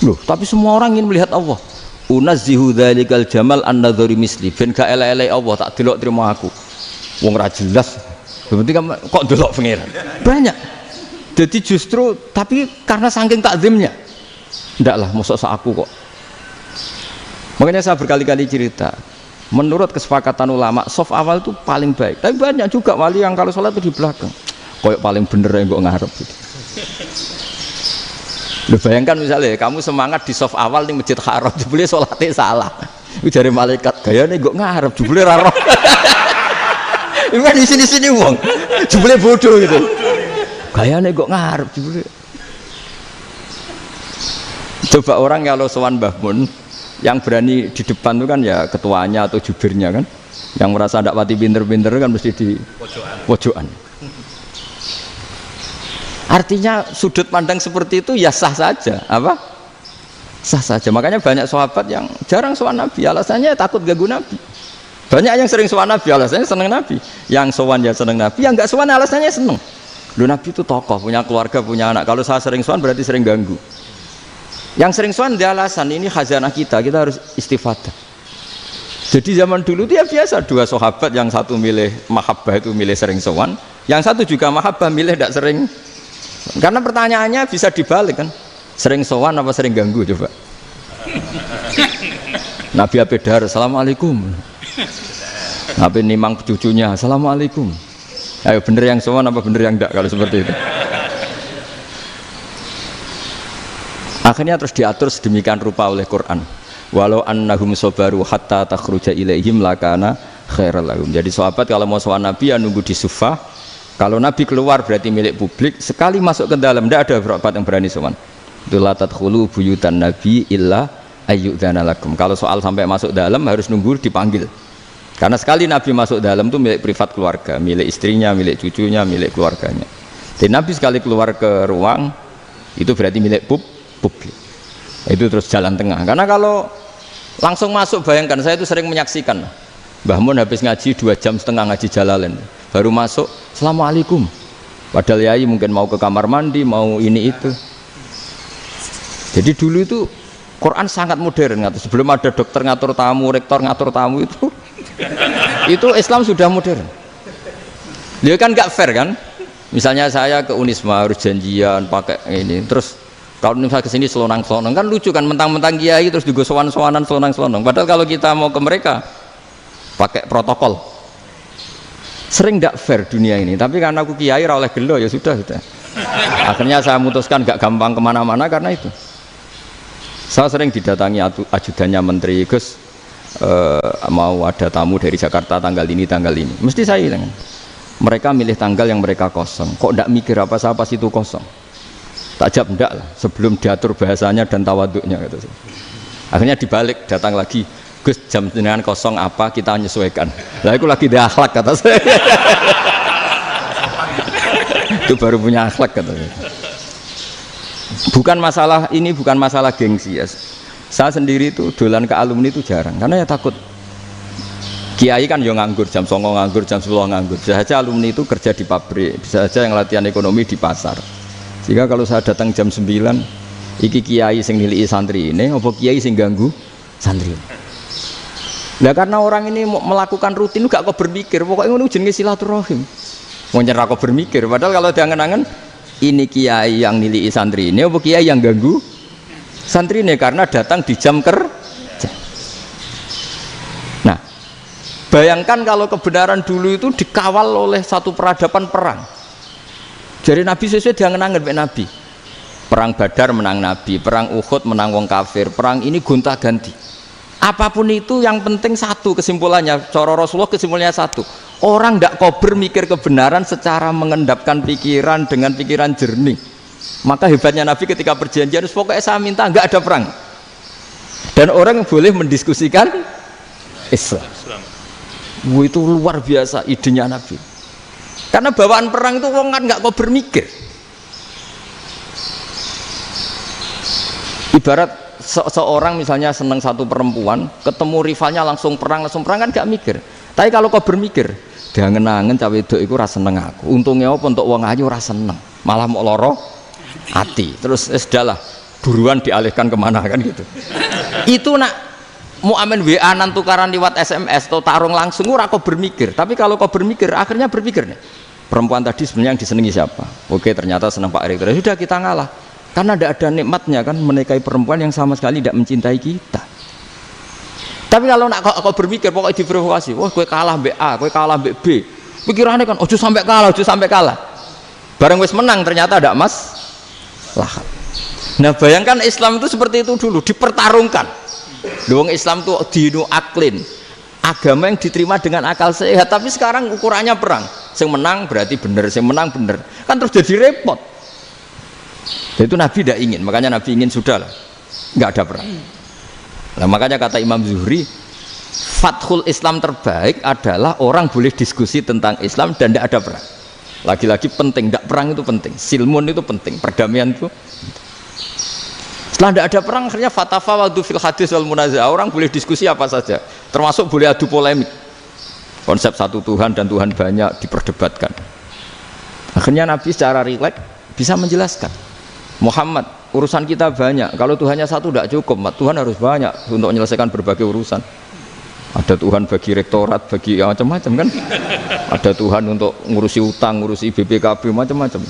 A: Loh, tapi semua orang ingin melihat Allah. Unazzihu dzalikal jamal an-nadhari misli, ben gak elek-elek Allah tak delok terima aku. Wong ra jelas. Berarti kok delok pangeran. Banyak. Jadi justru tapi karena saking takzimnya. Enggak lah, mosok sak aku kok. Makanya saya berkali-kali cerita, menurut kesepakatan ulama, soft awal itu paling baik. Tapi banyak juga wali yang kalau sholat itu di belakang. Koyok paling bener yang kok ngarep gitu. Lu bayangkan misalnya kamu semangat di soft awal di Masjid Haram, jebule sholatnya salah. Itu dari malaikat gayane kok ngarep, jebule ra roh. Iku di sini-sini wong. Jebule bodoh gitu. Gayane kok ngarep jebule. Coba orang kalau sowan Mbah Mun yang berani di depan itu kan ya ketuanya atau jubirnya kan. Yang merasa ndak pati pinter-pinter kan mesti di pojokan. Artinya sudut pandang seperti itu ya sah saja, apa? Sah saja. Makanya banyak sahabat yang jarang sowan Nabi, alasannya takut ganggu Nabi. Banyak yang sering sowan Nabi, alasannya seneng Nabi. Yang sowan ya seneng Nabi, yang enggak sowan alasannya seneng. Lu Nabi itu tokoh, punya keluarga, punya anak. Kalau saya sering sowan berarti sering ganggu. Yang sering sowan dia alasan ini khazanah kita harus istifadah. Jadi zaman dulu dia biasa dua sahabat, yang satu milih mahabbah itu milih sering sowan, yang satu juga mahabbah milih tidak sering. Karena pertanyaannya bisa dibalik kan, sering sowan apa sering ganggu coba. Nabi Abedar, assalamualaikum. Nabi nimang cucunya, assalamualaikum. Ayo bener yang sowan apa bener yang enggak kalau seperti itu. Akhirnya terus diatur sedemikian rupa oleh Quran. Walau annahum sabaru hatta takhruja ilaihim lakana khairal lahum. Jadi sahabat kalau mau sowan Nabi ya nunggu di Sufah. Kalau Nabi keluar berarti milik publik. Sekali masuk ke dalam tidak ada sahabat yang berani sowan. La tadkhulu buyutan Nabi illa ayyudzana lakum. Kalau soal sampai masuk dalam harus nunggu dipanggil. Karena sekali Nabi masuk dalam itu milik privat keluarga, milik istrinya, milik cucunya, milik keluarganya. Dan Nabi sekali keluar ke ruang itu berarti milik publik. Itu terus jalan tengah. Karena kalau langsung masuk, bayangkan saya itu sering menyaksikan. Mbah Mun habis ngaji 2,5 jam ngaji Jalalain. Baru masuk, assalamualaikum. Padahal yai mungkin mau ke kamar mandi, mau ini itu. Jadi dulu itu Quran sangat modern. Sebelum ada dokter ngatur tamu, rektor ngatur tamu itu Islam sudah modern. Dia kan gak fair kan? Misalnya saya ke Unisma harus janjian pakai ini, terus kalau misalnya ke sini selonang-selonang kan lucu kan, mentang-mentang kiai terus juga sowan-sowanan selonang-selonang. Padahal kalau kita mau ke mereka pakai protokol. Sering tidak fair dunia ini, tapi karena aku kiai ra oleh gelo ya sudah. Akhirnya saya memutuskan gak gampang kemana-mana karena itu. Saya sering didatangi ajudannya menteri, Gus mau ada tamu dari Jakarta tanggal ini, mesti saya bilang, mereka milih tanggal yang mereka kosong, kok tidak mikir apa saya pas itu kosong. Tak jawab enggak lah, sebelum diatur bahasanya dan tawaduknya gitu. Akhirnya dibalik, datang lagi, Gus jam jenengan kosong apa kita menyesuaikan. Lah itu lagi dia akhlak kata saya. Itu baru punya akhlak kata saya. Bukan masalah ini, bukan masalah gengsi ya. Saya sendiri itu dolan ke alumni itu jarang, karena ya takut. Kiai kan yang nganggur, jam 9 nganggur, jam 10 nganggur. Bisa saja alumni itu kerja di pabrik, bisa saja yang latihan ekonomi di pasar. Sehingga kalau saya datang jam 9, iki kiai sing nilai santri ini, apa kiai sing ganggu santri. Nah karena orang ini melakukan rutin gak kok berpikir, pokoknya ngono jenenge silaturahim. Mau nyerah kok berpikir, padahal kalau diangen-angen ini kiai yang nilai santri ini, apa kiai yang ganggu santri ini karena datang di jam kerja. Nah, bayangkan kalau kebenaran dulu itu dikawal oleh satu peradaban perang. Jadi Nabi sesuai diangen-angen mbek Nabi. Perang Badar menang Nabi, perang Uhud menang wong kafir, perang ini gonta-ganti. Apapun itu yang penting satu kesimpulannya, cara Rasulullah kesimpulannya satu. Orang tidak kober mikir kebenaran secara mengendapkan pikiran dengan pikiran jernih. Maka hebatnya Nabi ketika perjanjian, pokoknya saya minta nggak ada perang. Dan orang boleh mendiskusikan Islam. Itu luar biasa idenya Nabi. Karena bawaan perang itu orang kan nggak kober mikir. Ibarat seorang misalnya seneng satu perempuan, ketemu rivalnya langsung perang kan gak mikir. Tapi kalau kau bermikir, diangen-angen cawe wedok iku ora seneng aku. Untungnya apa untuk wong ayu ora seneng, malah mau loro hati. Terus sudahlah, buruan dialihkan kemana kan gitu. Itu nak mau amen WA nan tukaran lewat SMS atau tarung langsung ora kau bermikir. Tapi kalau kau bermikir, akhirnya berpikir nih. Perempuan tadi sebenarnya yang disenangi siapa? Oke, ternyata senang Pak Erik. Sudah kita ngalah. Karena tidak ada nikmatnya kan menikahi perempuan yang sama sekali tidak mencintai kita. Tapi kalau nak kau berpikir pokoknya diprovokasi, wah kue kalah mbak A, kue kalah mbak B, pikirannya kan ojo sampai kalah. Bareng wis menang ternyata ada lah. Nah bayangkan Islam itu seperti itu dulu, dipertarungkan. Luang Islam itu dinu aklin, agama yang diterima dengan akal sehat. Tapi sekarang ukurannya perang, yang menang berarti benar, yang menang benar, kan terus jadi repot. Itu Nabi tidak ingin, makanya Nabi ingin sudah lah, nggak ada perang. Nah, makanya kata Imam Zuhri, fathul Islam terbaik adalah orang boleh diskusi tentang Islam dan tidak ada perang. Lagi-lagi penting, tidak perang itu penting, silmun itu penting, perdamaian itu. Setelah tidak ada perang, akhirnya fatafawadu fil hadis wal munazah, orang boleh diskusi apa saja, termasuk boleh adu polemik. Konsep satu Tuhan dan Tuhan banyak diperdebatkan. Akhirnya Nabi secara rileks bisa menjelaskan. Muhammad, urusan kita banyak. Kalau Tuhannya satu tidak cukup, Tuhan harus banyak untuk menyelesaikan berbagai urusan. Ada Tuhan bagi rektorat, bagi macam-macam kan. Ada Tuhan untuk ngurusi utang, ngurusi BPKB, macam-macam.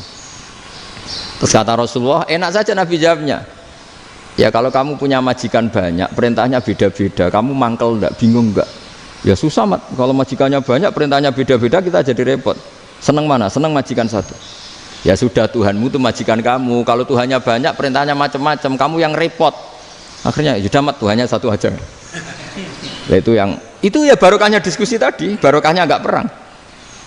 A: Terus kata Rasulullah, enak saja Nabi jawabnya. Ya kalau kamu punya majikan banyak, perintahnya beda-beda, kamu mangkel enggak, bingung enggak? Ya susah mat. Kalau majikannya banyak, perintahnya beda-beda, kita jadi repot. Seneng mana? Seneng majikan satu. Ya sudah, Tuhanmu itu majikan kamu. Kalau Tuhannya banyak, perintahnya macam-macam, kamu yang repot. Akhirnya sudah mat, Tuhannya satu aja. Nah, itu ya barokahnya diskusi tadi, barokahnya enggak perang.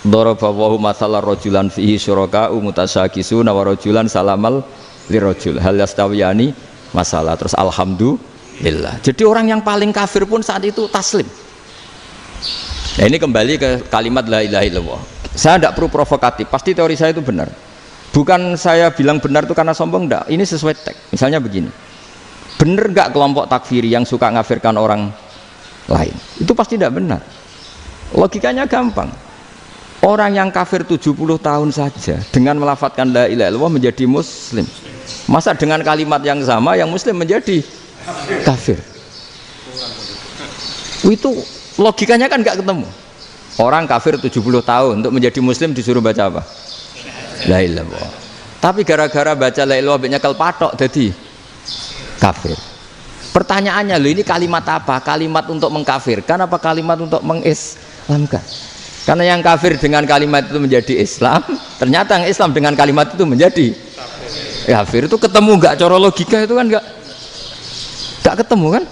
A: Darabahu mathalan rajulan fihi syuraka'u mutasyakisuna wa rajulan salamal lirajul hal yastawiyani masalah. Terus alhamdulillah. Jadi orang yang paling kafir pun saat itu taslim. Nah ini kembali ke kalimat la ilaha illallah. Saya tidak perlu provokatif, pasti teori saya itu benar. Bukan saya bilang benar itu karena sombong, enggak. Ini sesuai teks. Misalnya begini, benar enggak kelompok takfiri yang suka ngafirkan orang lain? Itu pasti tidak benar. Logikanya gampang. Orang yang kafir 70 tahun saja dengan melafadzkan la ilaha illallah menjadi muslim. Masa dengan kalimat yang sama yang muslim menjadi kafir? Itu logikanya kan enggak ketemu. Orang kafir 70 tahun untuk menjadi muslim disuruh baca apa? La ilaha illallah. Tapi gara-gara baca la ilaha illallah nyekel patok jadi kafir. Pertanyaannya, loh ini kalimat apa? Kalimat untuk mengkafirkan apa kalimat untuk mengislamkan? Karena yang kafir dengan kalimat itu menjadi Islam, ternyata yang Islam dengan kalimat itu menjadi kafir. Itu ketemu nggak? Cara logika itu kan nggak ketemu kan?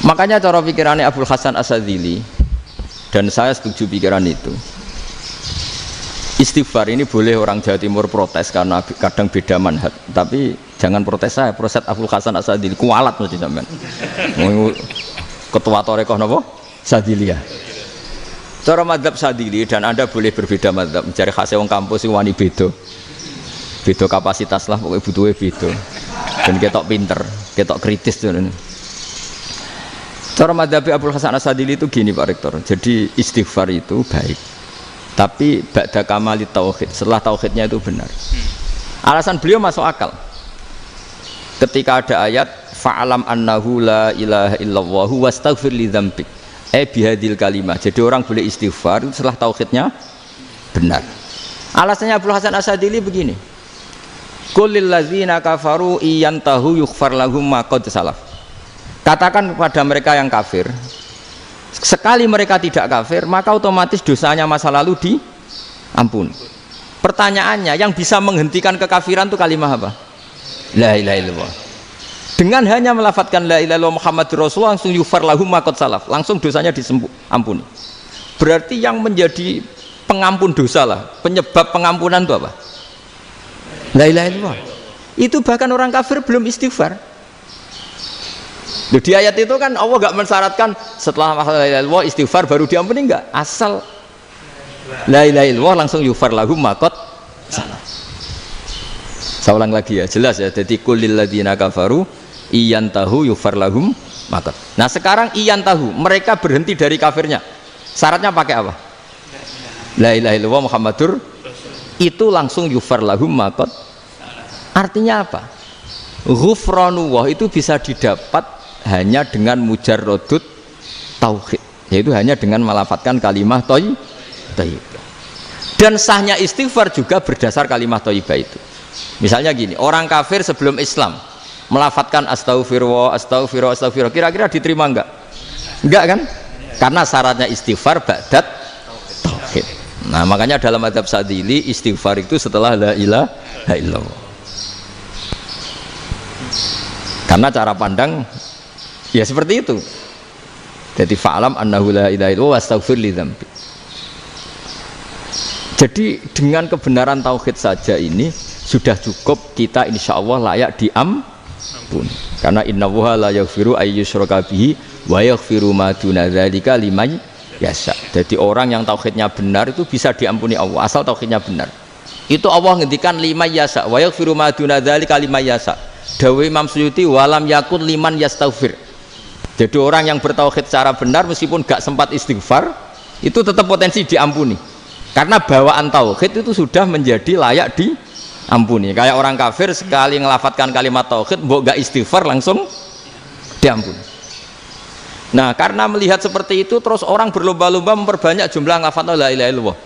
A: Makanya cara pikirannya Abul Hasan As-Sadzili, dan saya setuju pikiran itu. Istighfar ini boleh orang Jawa Timur protes karena kadang beda manhaj, tapi jangan protes saya, protes Abul Hasan As-Sadzili, kualat mesti sampean. Ketua Torekoh napa? Sadziliyah. Cara madzhab Sadzili, dan Anda boleh berbeda madzhab, mencari khasnya wong kampus sing wani beda. Beda kapasitas lah, pokoknya butuhnya beda. Dan ketok pinter, ketok kritis tuh. Cara madzhab Abdul Hasan As-Sadili itu gini Pak Rektor. Jadi istighfar itu baik. Tapi ba'da kamali tauhid, setelah tauhidnya itu benar. Alasan beliau masuk akal. Ketika ada ayat fa'alam annahu la ilaha illallah wastaghfir li dzambik. Bihadil kalimah. Jadi orang boleh istighfar setelah tauhidnya benar. Alasannya Abdul Hasan As-Sadili begini. Qul lil ladzina kafaru iyantahu yughfar lahum ma qad salaf. Katakan kepada mereka yang kafir, sekali mereka tidak kafir, maka otomatis dosanya masa lalu diampuni. Pertanyaannya, yang bisa menghentikan kekafiran itu kalimat apa? La ilaha illallah. Dengan hanya melafadzkan la ilaha illallah Muhammadur Rasulullah langsung yughfar lahum ma qad salaf, langsung dosanya diampuni. Berarti yang menjadi pengampun dosa lah, penyebab pengampunan itu apa? La ilaha illallah. Itu bahkan orang kafir belum istighfar. Loh, di ayat itu kan Allah gak mensyaratkan setelah la ilaha illallah istighfar baru diampuni, enggak. Asal la ilaha illallah langsung yughfar lahum ma qad salaf. Saya ulang lagi ya, jelas ya. Jadi kulil ladzina kafaru iyantahu yughfar lahum ma qad. Nah, sekarang iyantahu, mereka berhenti dari kafirnya. Syaratnya pakai apa? La ilaha illallah Muhammadur, itu langsung yughfar lahum ma qad. Artinya apa? Ghufranullah itu bisa didapat hanya dengan mujarrodut tauhid, yaitu hanya dengan melafadzkan kalimat thayyibah. Dan sahnya istighfar juga berdasar kalimat thayyibah itu. Misalnya gini, orang kafir sebelum Islam melafadzkan astaghfirullah, astaghfirullah, astaghfirullah, kira-kira diterima enggak? Enggak kan? Karena syaratnya istighfar ba'dat tauhid. Nah, makanya dalam madzhab Sadili istighfar itu setelah la ilaha illallah. Karena cara pandang ya seperti itu. Jadi fa'alam annahu la ilaha illallah wastaghfir li dzambi. Jadi dengan kebenaran tauhid saja ini sudah cukup kita insya Allah layak diampuni. Karena innallaha la yaghfiru ayyusyraka bihi wa yaghfiru ma duna dzalika liman yasha. Jadi orang yang tauhidnya benar itu bisa diampuni Allah asal tauhidnya benar. Itu Allah ngendikan liman yasha wa yaghfiru ma duna dzalika liman yasha. Dawe Imam Suyuti walam yakun liman yastaghfir. Jadi orang yang bertauhid secara benar meskipun gak sempat istighfar itu tetap potensi diampuni. Karena bawaan tauhid itu sudah menjadi layak diampuni. Kayak orang kafir sekali ngelafatkan kalimat tauhid mbok gak istighfar langsung diampuni. Nah, karena melihat seperti itu terus orang berlomba-lomba memperbanyak jumlah lafaz la ilaha illallah.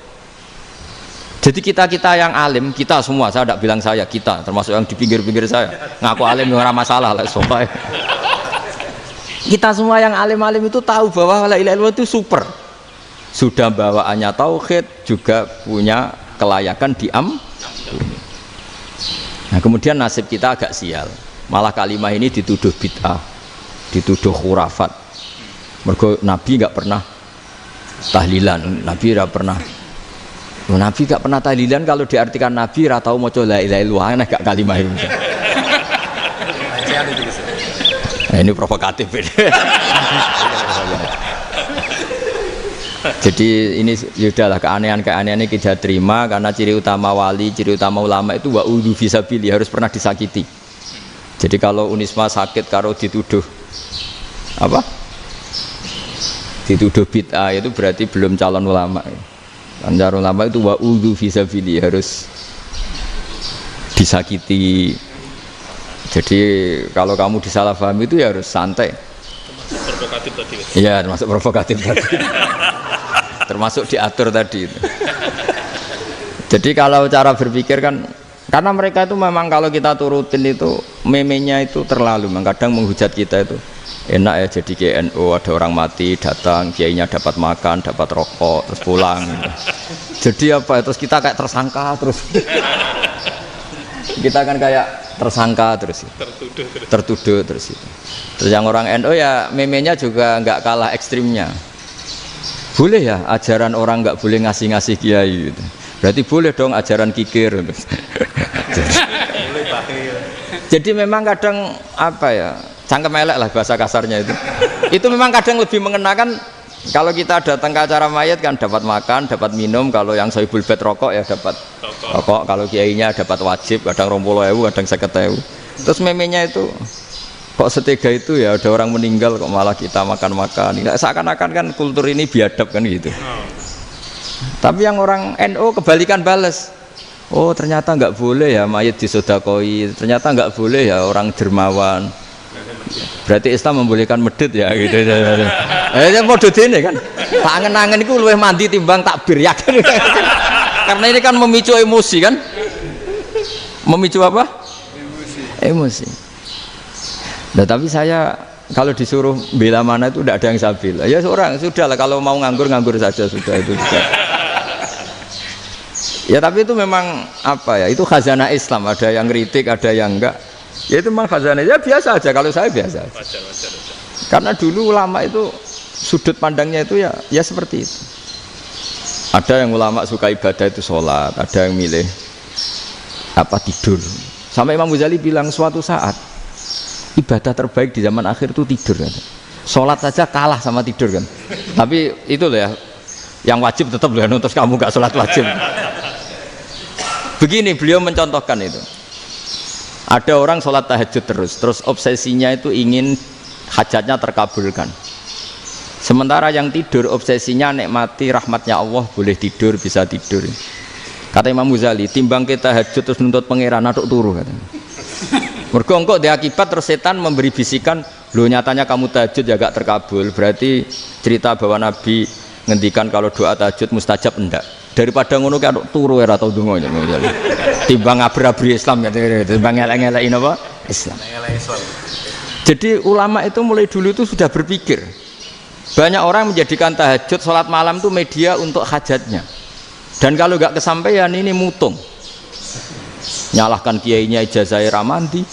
A: Jadi kita yang alim, kita semua, saya tidak bilang saya, kita termasuk yang di pinggir-pinggir saya ngaku alim nggak masalah lah soalnya. Kita semua yang alim-alim itu tahu bahwa la ilaha illallah itu super. Sudah bawaannya tauhid, juga punya kelayakan diampuni. Nah, kemudian nasib kita agak sial. Malah kalimat ini dituduh bid'ah, dituduh khurafat. Mergo Nabi nggak pernah tahlilan, Nabi nggak pernah. Nabi gak pernah tahlilan, kalau diartikan Nabi ratau maca la ilaha illallah, aneh gak kalimat itu. Nah, ini provokatif ini. Jadi ini sudahlah keanehan-keanehan ini kita terima karena ciri utama wali, ciri utama ulama itu wa'udhu fisabili, harus pernah disakiti. Jadi kalau Unisma sakit kalau dituduh apa? Dituduh bid'ah itu berarti belum calon ulama. Anjar ulama itu wa'udhu fisabili, harus disakiti. Jadi kalau kamu disalahpahami itu ya harus santai.
B: Provokatif tadi.
A: Iya, termasuk provokatif tadi. Termasuk diatur tadi itu. Jadi kalau cara berpikir kan, karena mereka itu memang kalau kita turutin itu memenya itu terlalu, kadang menghujat kita itu enak ya jadi KNU, ada orang mati datang, kiainya dapat makan, dapat rokok, terus pulang gitu. Jadi apa, terus kita kayak tersangka terus. Kita kan kayak tersangka terus, tertuduh terus itu. Terus yang orang NU ya memenya juga nggak kalah ekstrimnya. Boleh ya ajaran orang nggak boleh ngasih kiai gitu. Berarti boleh dong ajaran kikir. Jadi memang kadang apa ya, cangkem elek lah bahasa kasarnya itu. Itu memang kadang lebih mengenakan. Kalau kita datang ke acara mayat kan dapat makan, dapat minum. Kalau yang sohibul bed rokok ya dapat rokok. Kalau kiainya dapat wajib, kadang 20.000, kadang 50.000. Terus memenya itu kok setega itu ya, ada orang meninggal kok malah kita makan-makan. Seakan-akan kan kultur ini biadab kan gitu. Tapi yang orang NU kebalikan bales. Oh ternyata nggak boleh ya mayit disodakoi, ternyata nggak boleh ya orang dermawan. Berarti Islam membolehkan medit ya gitu. Model ini kan. Tak angen-angen itu luwih mandi timbang takbir yakin. Karena ini kan memicu emosi kan. Memicu apa? Emosi. Nah tapi saya kalau disuruh bela mana itu tidak ada yang saya bela. Ya seorang sudah lah, kalau mau nganggur saja sudah itu sudah. Ya tapi itu memang apa ya? Itu khazanah Islam. Ada yang kritik, ada yang enggak. Ya itu memang khazanah. Ya biasa aja. Kalau saya biasa aja.
B: Wajar.
A: Karena dulu ulama itu sudut pandangnya itu ya seperti itu. Ada yang ulama suka ibadah itu sholat, ada yang milih apa tidur. Sampai Imam Ghazali bilang suatu saat ibadah terbaik di zaman akhir itu tidur kan. Sholat saja kalah sama tidur kan. Tapi itu loh ya, yang wajib tetap loh, terus kamu gak sholat wajib. Begini beliau mencontohkan itu. Ada orang sholat tahajud terus obsesinya itu ingin hajatnya terkabulkan. Sementara yang tidur obsesinya nikmati rahmatnya Allah, boleh tidur, bisa tidur. Kata Imam Ghazali, timbang kita tahajud terus nuntut pangeran aduk turu katanya. Mergo engko di akibat terus setan memberi bisikan, "Loh nyatanya kamu tahajud ya gak terkabul." Berarti cerita bahwa Nabi ngendikan kalau doa tahajud mustajab enggak. Daripada ngono ki aduk turu ora tau ndonga. Timbang ngabri-abri Islam timbang ngelek-ngelekin apa? Islam. Jadi ulama itu mulai dulu itu sudah berpikir. Banyak orang menjadikan tahajud, sholat malam itu media untuk hajatnya. Dan kalau nggak kesampaian ini mutung. Nyalahkan kiainya ijazah ramandi.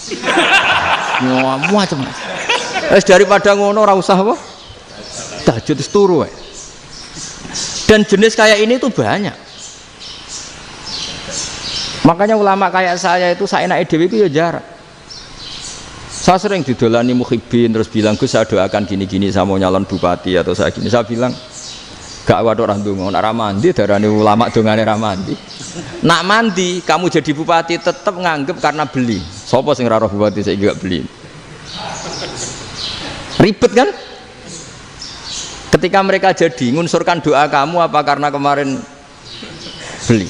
A: Macam. Daripada ngono ora usah apa? Tahajud turu. Dan jenis kayak ini tuh banyak. Makanya ulama kayak saya itu saenake dhewe itu ya jarak. Saya sering didolani muhibbin terus bilang, "Gus saya doakan gini-gini, saya mau nyalon bupati atau saya gini." Saya bilang, "Gak waduh orang dongo, nak ramandi darani ulama dongane ramandi. Nak mandi kamu jadi bupati tetap nganggep karena beli. Sopo sing ora roh bupati saya juga beli." Ribet kan? Ketika mereka jadi ngunsurkan doa kamu apa karena kemarin beli?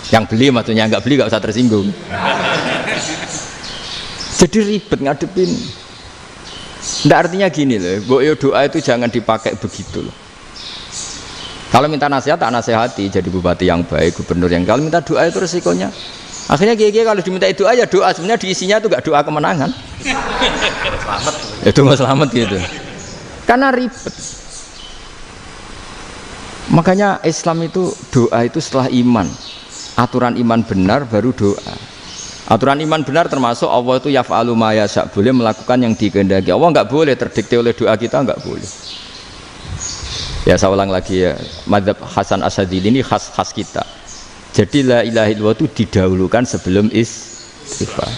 A: Yang beli maksudnya, nggak beli nggak usah tersinggung. Jadi ribet ngadepin. Nggak, artinya gini loh, boyo doa itu jangan dipakai begitu loh. Kalau minta nasihat tak nasihati, jadi bupati yang baik, gubernur yang. Kalau minta doa itu resikonya. Akhirnya gigi kalau diminta doa ya doa, sebenarnya diisinya itu nggak doa kemenangan. Selamat. Itu nggak selamat gitu. Karena ribet. Makanya Islam itu doa itu setelah iman. Aturan iman benar baru doa. Aturan iman benar termasuk Allah itu yaf'alu ma yasha, boleh melakukan yang dikehendaki. Allah enggak boleh terdikte oleh doa kita, enggak boleh. Ya saya ulang lagi ya, mazhab Hasan Asyadzili ini khas kita. Jadi la ilaha illallah itu didahulukan sebelum istighfar.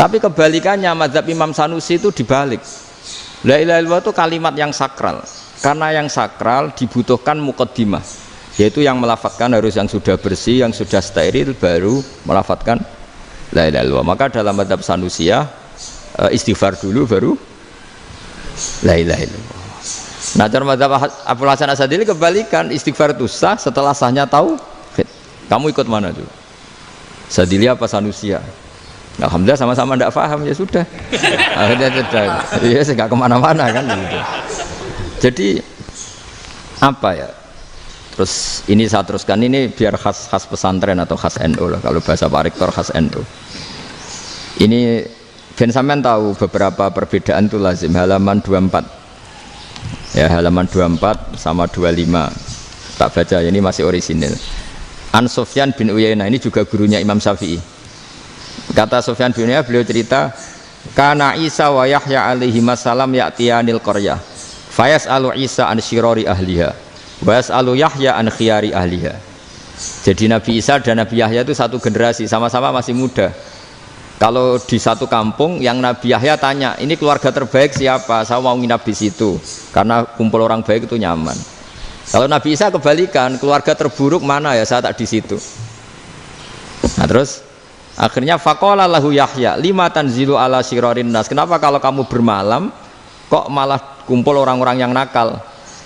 A: Tapi kebalikannya mazhab Imam Sanusi itu dibalik. La ilaha illallah itu kalimat yang sakral. Karena yang sakral dibutuhkan muqaddimah, yaitu yang melafadzkan harus yang sudah bersih, yang sudah steril baru melafadzkan la ilaha illallah. Maka dalam mazhab Sanusiyah istighfar dulu baru la ilaha illallah. Nah dalam mazhab Abul Hasan Asyadzili kebalikan, istighfar itu sah setelah sahnya tauhid. Kamu ikut mana tuh? Asyadzili apa Sanusiyah? Alhamdulillah sama-sama tidak paham, ya sudah. Akhirnya sudah, ya nggak kemana-mana kan gitu. Jadi apa ya? Terus ini saya teruskan, ini biar khas pesantren atau khas NU lah, kalau bahasa Pak Rektor khas NU. Ini Ben sampean tahu beberapa perbedaan itu lazim, halaman 24. Ya, halaman 24 sama 25. Tak baca, ini masih orisinil. An Sufyan bin Uyainah, ini juga gurunya Imam Syafi'i. Kata Sufyan bin Uyainah, beliau cerita, kana Isa wa Yahya alaihi salam ya'tiyanil qaryah. Fayas'alu Isa an syirari ahliha. Was'alu Yahya an khiyari ahliha. Jadi Nabi Isa dan Nabi Yahya itu satu generasi, sama-sama masih muda. Kalau di satu kampung yang Nabi Yahya tanya, ini keluarga terbaik siapa? Saya mau nginap di situ karena kumpul orang baik itu nyaman. Kalau Nabi Isa kebalikan, keluarga terburuk mana ya? Saya tak di situ. Nah terus Akhirnya faqala lahu Yahya lima tanzilu ala syirarin nas, kenapa kalau kamu bermalam kok malah kumpul orang-orang yang nakal?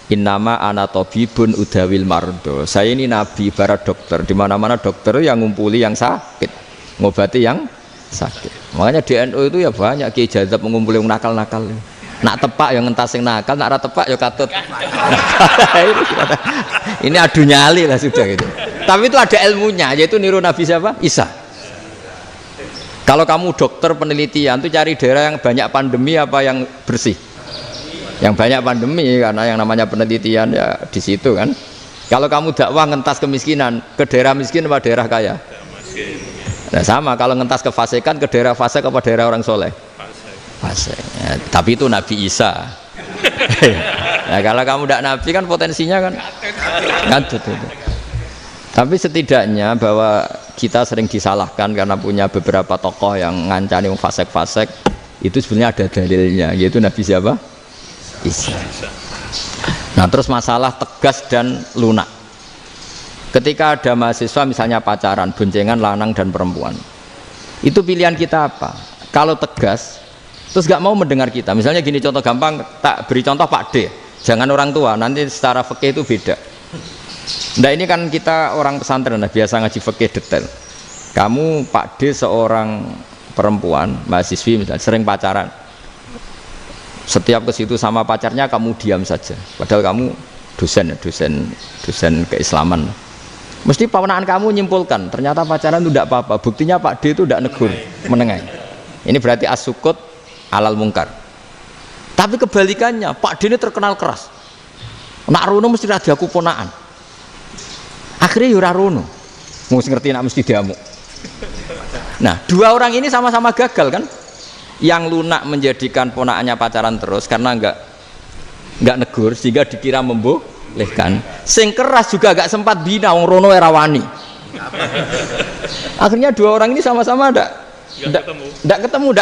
A: Innama ana tabibun udawil mardo, saya ini nabi ibarat dokter, di mana-mana dokter yang ngumpuli yang sakit, ngobati yang sakit. Makanya di NU itu ya banyak kiai jazab mengumpuli yang nakal-nakal. Nak tepak yang ngentas yang nakal, nak ora tepak ya katut. Ini adu nyali lah sudah gitu. Tapi itu ada ilmunya, yaitu niru Nabi siapa? Isa. Kalau kamu dokter penelitian tuh cari daerah yang banyak pandemi apa yang bersih? Yang banyak pandemi, karena yang namanya penelitian ya di situ kan. Kalau kamu dakwah ngentas kemiskinan, ke daerah miskin apa daerah kaya? Nah sama, kalau ngentas kefasikan, ke daerah fasik apa daerah orang soleh? Fasik. Ya, tapi itu Nabi Isa. Nah kalau kamu tidak Nabi kan potensinya kan ngadut itu. Tapi setidaknya bahwa kita sering disalahkan karena punya beberapa tokoh yang ngancani fasik-fasik, itu sebenarnya ada dalilnya, yaitu Nabi siapa? Isa. Nah terus masalah tegas dan lunak. Ketika ada mahasiswa misalnya pacaran, boncengan lanang dan perempuan, itu pilihan kita apa? Kalau tegas, terus gak mau mendengar kita. Misalnya gini contoh gampang, tak beri contoh Pak D, jangan orang tua, nanti secara fikih itu beda. Nah ini kan kita orang pesantren, nah, biasa ngaji fikih detail. Kamu Pak D seorang perempuan, mahasiswi misalnya, sering pacaran. Setiap ke situ sama pacarnya kamu diam saja, padahal kamu dosen keislaman. Mesti pawanaan kamu nyimpulkan ternyata pacaran itu tidak apa-apa, buktinya Pak D itu tidak negur, menengahi. Ini berarti as-sukut alal mungkar. Tapi kebalikannya, Pak D ini terkenal keras, nak rono mesti ada aku ponaan, akhirnya yura rono mesti ngerti nak mesti diamuk. Nah dua orang ini sama-sama gagal kan. Yang lunak menjadikan ponakannya pacaran terus karena enggak negur sehingga dikira membolehkan. Sing keras juga agak sempat bina wong rono era wani. Akhirnya dua orang ini sama-sama enggak ketemu,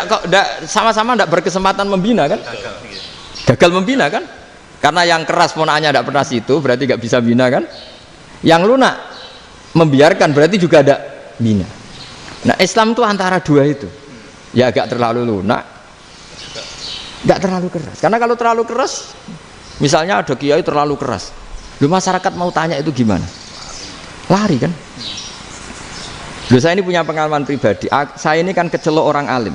A: sama-sama enggak berkesempatan membina kan? Gagal membina kan? Karena yang keras ponakannya enggak pernah situ, berarti enggak bisa bina kan? Yang lunak membiarkan berarti juga ada bina. Nah, Islam itu antara dua itu. Ya agak terlalu lunak, nggak terlalu keras. Karena kalau terlalu keras, misalnya ada kiai terlalu keras, lu masyarakat mau tanya itu gimana? Lari kan? Lu saya ini punya pengalaman pribadi. Saya ini kan kecelok orang alim.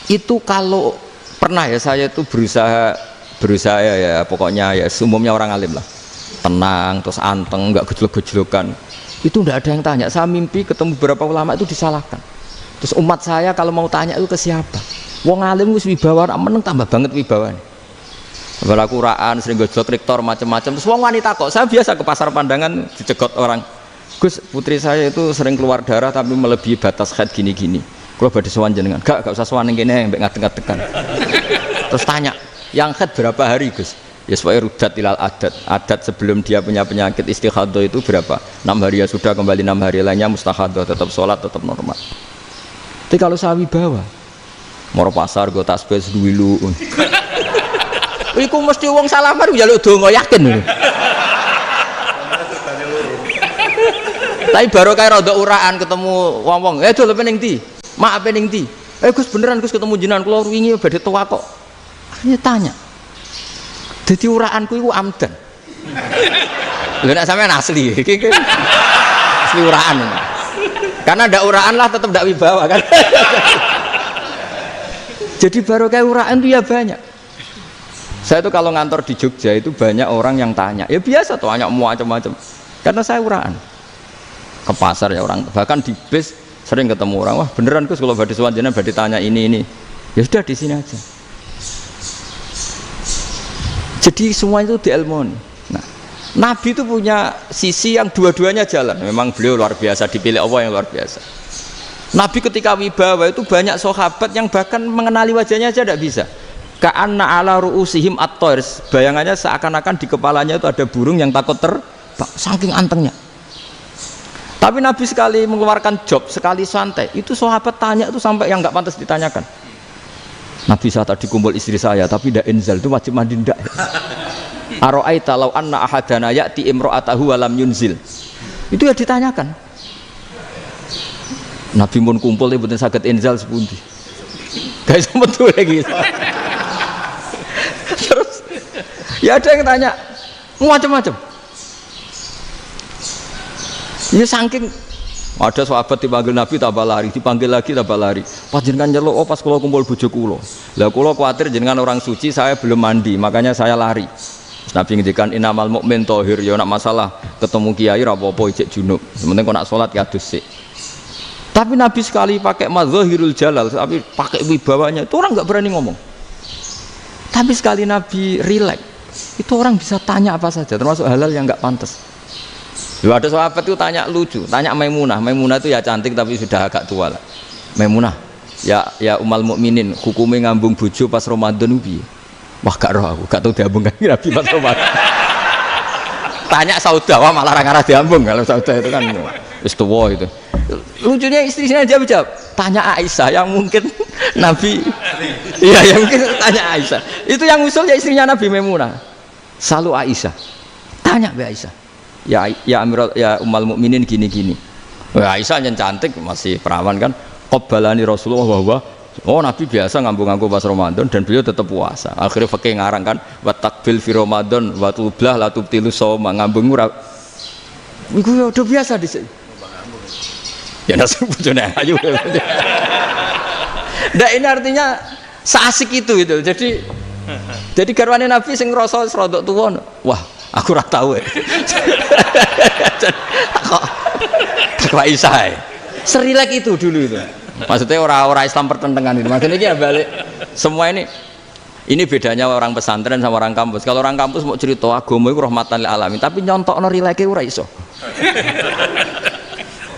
A: Itu kalau pernah ya saya itu berusaha ya pokoknya ya umumnya orang alim lah, tenang terus anteng, nggak gejlok-gejlokan. Itu nggak ada yang tanya. Saya mimpi ketemu beberapa ulama itu disalahkan. Terus umat saya kalau mau tanya itu ke siapa? Wong alim wis wibawa, meneng tambah banget wibawane. Kalau Quran sering gojlok rektor macam-macam. Terus wong wanita kok, saya biasa ke pasar pandangan dicegot orang. Gus, putri saya itu sering keluar darah tapi melebihi batas haid gini-gini. Kalau badhe sowan jenengan, gak usah sowan ning kene mbek ngadeg-ngadegan. Terus tanya, yang haid berapa hari, Gus? Ya supaya rudat ilal adat sebelum dia punya penyakit istihadah itu berapa? 6 hari ya sudah, kembali 6 hari lainnya mustahadah, tetap sholat, tetap normal. Tapi kalau saya wibawa, moro pasar gue tasbih seduwilu. Iku mesti wong salaman njaluk donga yakin. Tapi baru kayak rada uraan ketemu wong-wong, dol pening ndi? Mak pening ndi? Gus beneran Gus ketemu jenengan kula wingi badhe tuwa kok. Akhirnya tanya. Dadi uraanku iku amdan. Lho nek sampean asli iki asli uraan. Karena ndak uraan lah tetap ndak wibawa kan. Jadi baru kayak uraan itu ya banyak. Saya tuh kalau ngantor di Jogja itu banyak orang yang tanya. Ya biasa tuh tanya macam-macam. Karena saya uraan. Ke pasar ya orang, bahkan di bis sering ketemu orang. Wah beneran Gus kalau badhe sowan jenengan badhe tanya ini. Ya sudah di sini aja. Jadi semua itu diilmoni. Nabi itu punya sisi yang dua-duanya jalan. Memang beliau luar biasa, dipilih Allah yang luar biasa. Nabi ketika wibawa itu banyak sahabat yang bahkan mengenali wajahnya aja tidak bisa. Ka'anna ala ru'usihim at-tayr, bayangannya seakan-akan di kepalanya itu ada burung yang takut terbang, saking antengnya. Tapi Nabi sekali mengeluarkan job, sekali santai, itu sahabat tanya itu sampai yang nggak pantas ditanyakan. Nabi saya tadi kumpul istri saya, tapi tidak inzal, itu wajib mandi ndak. Aro'aita law anna ahadana ya'ti imro'atahu walam yunzil. Itu ya ditanyakan. Nabi pun kumpul mboten saged inzal sepundi. Guys metu lagi. Terus ya ada yang tanya macam-macam. Ya saking ada sahabat dipanggil Nabi tambah lari, dipanggil lagi tambah lari. Panjenengan nyeluk, oh pas kula kumpul bojo kula. Lah kula kuwatir jenengan orang suci, saya belum mandi, makanya saya lari. Nabi ngendikan innamal mukmin thahir, ya nak masalah ketemu kiai ra apa-apa ijek junub. Sementing kok nak salat ya adus sik. Tapi Nabi sekali pakai madzahirul jalal, tapi pakai wibawanya, itu orang nggak berani ngomong. Tapi sekali Nabi rileks, itu orang bisa tanya apa saja, termasuk halal yang nggak pantas. Lalu ada sahabat itu tanya lucu, tanya Maimunah. Maimunah itu ya cantik tapi sudah agak tua lah. Maimunah, ya umal mukminin, hukumnya ngambung bojo pas Ramadan ubi. Wah gak roh aku, gak tahu diambung kan Nabi pas Ramadan. Tanya Saudah, wah malah orang arah diambung kalau Saudah itu kan wis tua itu. Lucunya istrinya jawab, tanya Aisyah yang mungkin Nabi, iya yang mungkin tanya Aisyah. Itu yang usul ya istrinya Nabi Maimunah. Selalu Aisyah, tanya be Aisyah. Ya Amirul ya umal mukminin gini-gini. Aisyah yang cantik masih perawan kan. Qabbalani Rasulullah bahwa oh Nabi biasa ngambung-ngambung pas Ramadan dan beliau tetap puasa. Akhirnya fakih ngarang kan wa takbil fi Ramadan wa tublah la tubtilu shauma ngambung ora. Iku udah biasa di sini. Ya nasib bojone ayu. Ndak ini artinya seasik itu gitu. Jadi garwane Nabi sing ngrasa rodok tuwa. Wah, aku ora tahu ya. Kok Aisyah. Serilek itu dulu itu. Maksudnya orang Islam pertentangan itu. Maksudnya ini ya balik semua ini bedanya orang pesantren sama orang kampus. Kalau orang kampus mau cerita agama itu rahmatan lil alamin, tapi nyontokno rileke ora iso.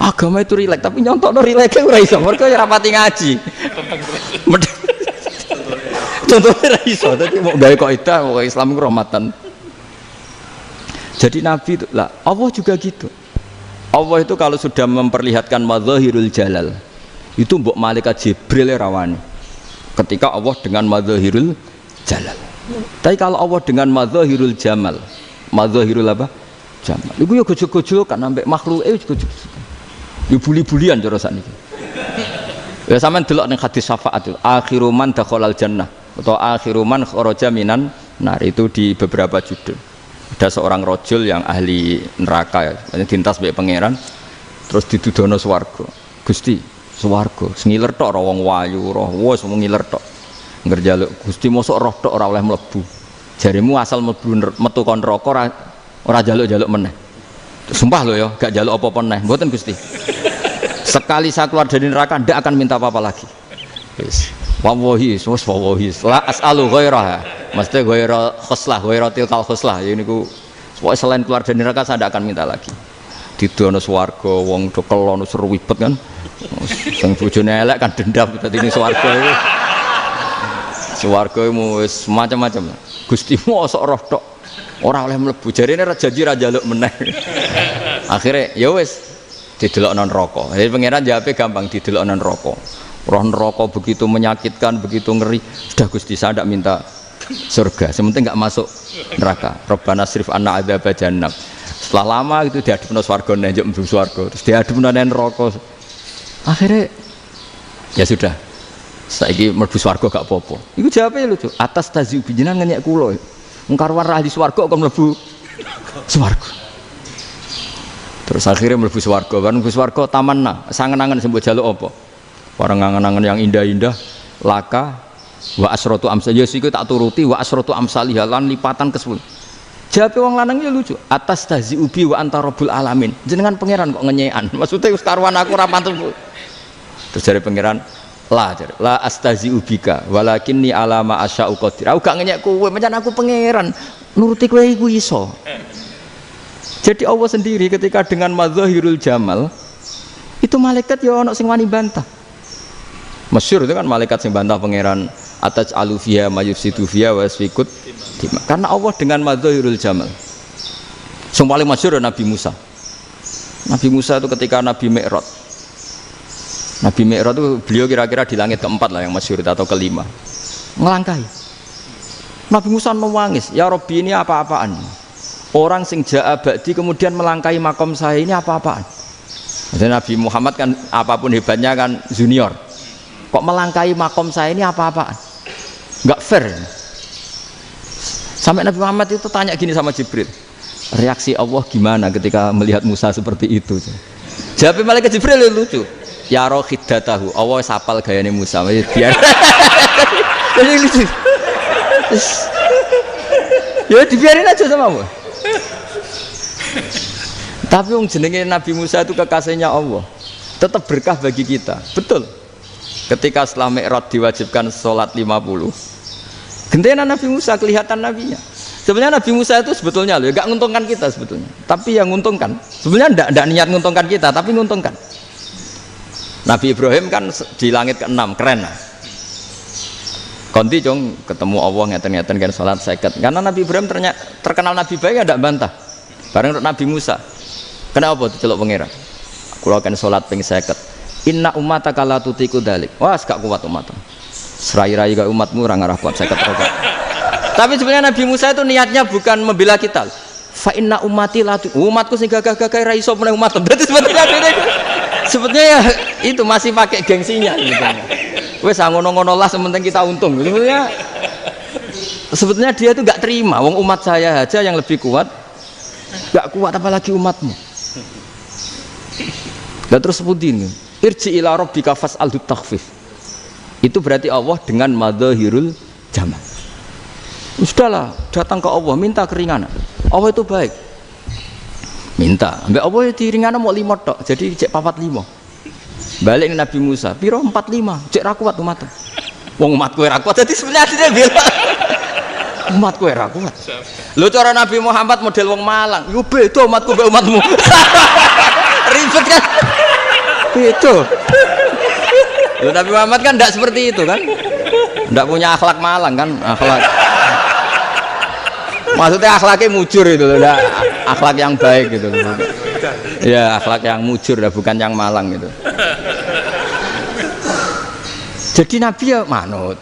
A: Agama itu rilek, tapi nyontok no rilek ora iso. Mergo ya rapati ngaji. Contohnya ora iso, dadi mau gawe kaidah kok Islam itu rahmatan. Jadi Nabi itu lah, Allah juga gitu. Allah itu kalau sudah memperlihatkan madzahirul jalal, itu mbok malaikat Jibril rawani. Ketika Allah dengan madzahirul jalal. Tapi kalau Allah dengan madzahirul jamal, madzahirul apa? Jamal. Iku yo gojol-gojol kan sampai makhluk gojol. Yo buli-bulian cara sakniki. Ya sampean delok ning hadis syafaat itu, akhiru man dakhalal jannah atau akhiru man kharaja minan nar, itu di beberapa judul. Ada seorang rojul yang ahli neraka ya, dintas mbek pangeran terus ditudono swarga. Gusti, swarga ngiler tok ora wong wayu, roh wis wong ngiler tok. Ngerjaluk Gusti mosok roh tok ora oleh mlebu. Jarimu asal mlebu metu kon neraka ora jaluk-jaluk meneh. Sumpah lho ya, gak jaluk apa-apa neh. Mboten Gusti. Sekali saya keluar dari neraka ndak akan minta apa-apa lagi. Wis. Wallahi, wallahi. La as'alu ghairaha. Mesti ghaira khoslah, ghaira tilkal khoslah. Ya niku selain keluar dari neraka saya ndak akan minta lagi. Didono swarga wong do kelon seru wibet kan. Sing bojone elek kan dendam dadi ini swarga iki. Swarga wis macam-macam. Gusti mosok roh tok ora oleh mlebu. Jarine ra janji ra njaluk meneh. Akhire ya wis didelokno neraka. Jadi pangeran jawabe gampang, didelokno neraka. Roh neraka begitu menyakitkan, begitu ngeri. Sudah Gusti saya tidak minta surga, sementing nggak masuk neraka. Rabbana srif anna adzaba jahannam. Setelah lama itu diadepno swarga njuk mlebu swarga, terus diadepno neraka. Akhirnya ya sudah. Saiki mlebu swarga gak apa-apa. Iku jawabe lucu. Atas taziu bijinan ngenyek kula. Wong karuan ra di swarga kok mlebu swarga. Terus akhirnya mlebu swarga, kan mlebu swarga tamanna, sangen-angen sembo jaluk apa? Orang ngangen-angen yang indah-indah, laka wa asratu amsal. Ya siku tak turuti wa asratu amsalih lan lipatan ke-10. Jawabe wong lanang ya lucu. Atas tazi ubi wa anta rabbul alamin. Jenengan pangeran kok ngenyekan. Maksudnya wis karuan aku ora pantes. Terus jare pangeran, la astazi ubika walakinni ala ma asya'u qadir. Aku gak ngenyek kowe, pancen aku pangeran. Nuruti kowe iku iso. Jadi Allah sendiri ketika dengan madzahirul jamal itu malaikat ya ono sing wani bantah. Masyhur itu kan malaikat sing bantah pangeran ataj alufiya mayufsidu fiya wasfikut. Karena Allah dengan madzahirul jamal. Sing paling masyhur Nabi Musa. Nabi Musa itu ketika Nabi Mi'raj. Nabi Mi'raj itu beliau kira-kira di langit keempat lah yang masyhur atau kelima. Ngelangkahi. Nabi Musa menangis, ya Rabbi ini apa-apaan? Orang sing ja'a ba'di kemudian melangkahi makom saya ini apa-apaan? Jadi Nabi Muhammad kan apapun hebatnya kan junior. Kok melangkahi makom saya ini apa-apaan? Enggak fair. Sampai Nabi Muhammad itu tanya gini sama Jibril, reaksi Allah gimana ketika melihat Musa seperti itu? Jawab malaikat Jibril lucu. Ya roh khiddatahu, Allah sapal gayane Musa, biar. Jadi lucu. Ya dibiarin aja sama Allah. Tapi yang jenenge Nabi Musa itu kekasihnya Allah, tetap berkah bagi kita. Betul. Ketika setelah Mi'raj diwajibkan sholat 50, gentenan Nabi Musa kelihatan nabinya. Sebenarnya Nabi Musa itu sebetulnya loh, gak nguntungkan kita sebetulnya. Tapi yang nguntungkan, sebenarnya ndak niat nguntungkan kita, tapi nguntungkan. Nabi Ibrahim kan di langit ke-6, keren lah. Konti jong ketemu Allah ngeten-ngeten kan sholat seket. Karena Nabi Ibrahim terkenal Nabi baik, ada bantah. Bareng Nabi Musa. Kenapa diceluk pangeran? Kula akan sholat ping 50. Inna ummataka la tutiku dalik. Wah, gak kuat umat. Serai-rai gak umatmu ora ngarah kuat 50 rokaat. Tapi sebenarnya Nabi Musa itu niatnya bukan membela kita. Fa inna ummati la umatku sing gagah-gagah ra iso meneng umat. Berarti sebetulnya ya itu masih pakai gengsinya gitu. Wes ngono-ngono lah sementing kita untung. Sebetulnya dia itu gak terima. Wong umat saya aja yang lebih kuat. Gak kuat apalagi umatmu. Dan terus sebutin irji ila rabbika fas'alhu takhfif. Itu berarti Allah dengan madzahirul jamal. Sudahlah, datang ke Allah minta keringanan. Allah itu baik. Minta, mbak Allah itu ringanan mau 5 tok, jadi cek 45. Balik ke Nabi Musa, piro 45, cek ra kuat umat. Wong umatku ra kuat, jadi sebenarnya dia bilang umatku ra kuat. Lho cara Nabi Muhammad model wong Malang, yo beda umatku mbek umatmu. Ribet kan? Beda. Lho Nabi Muhammad kan enggak seperti itu kan? Enggak punya akhlak Malang kan, akhlak. Maksudnya akhlaknya mujur itu loh, akhlak yang baik gitu loh. Ya akhlak yang mujur, bukan yang Malang gitu. Jadi Nabi ya manut.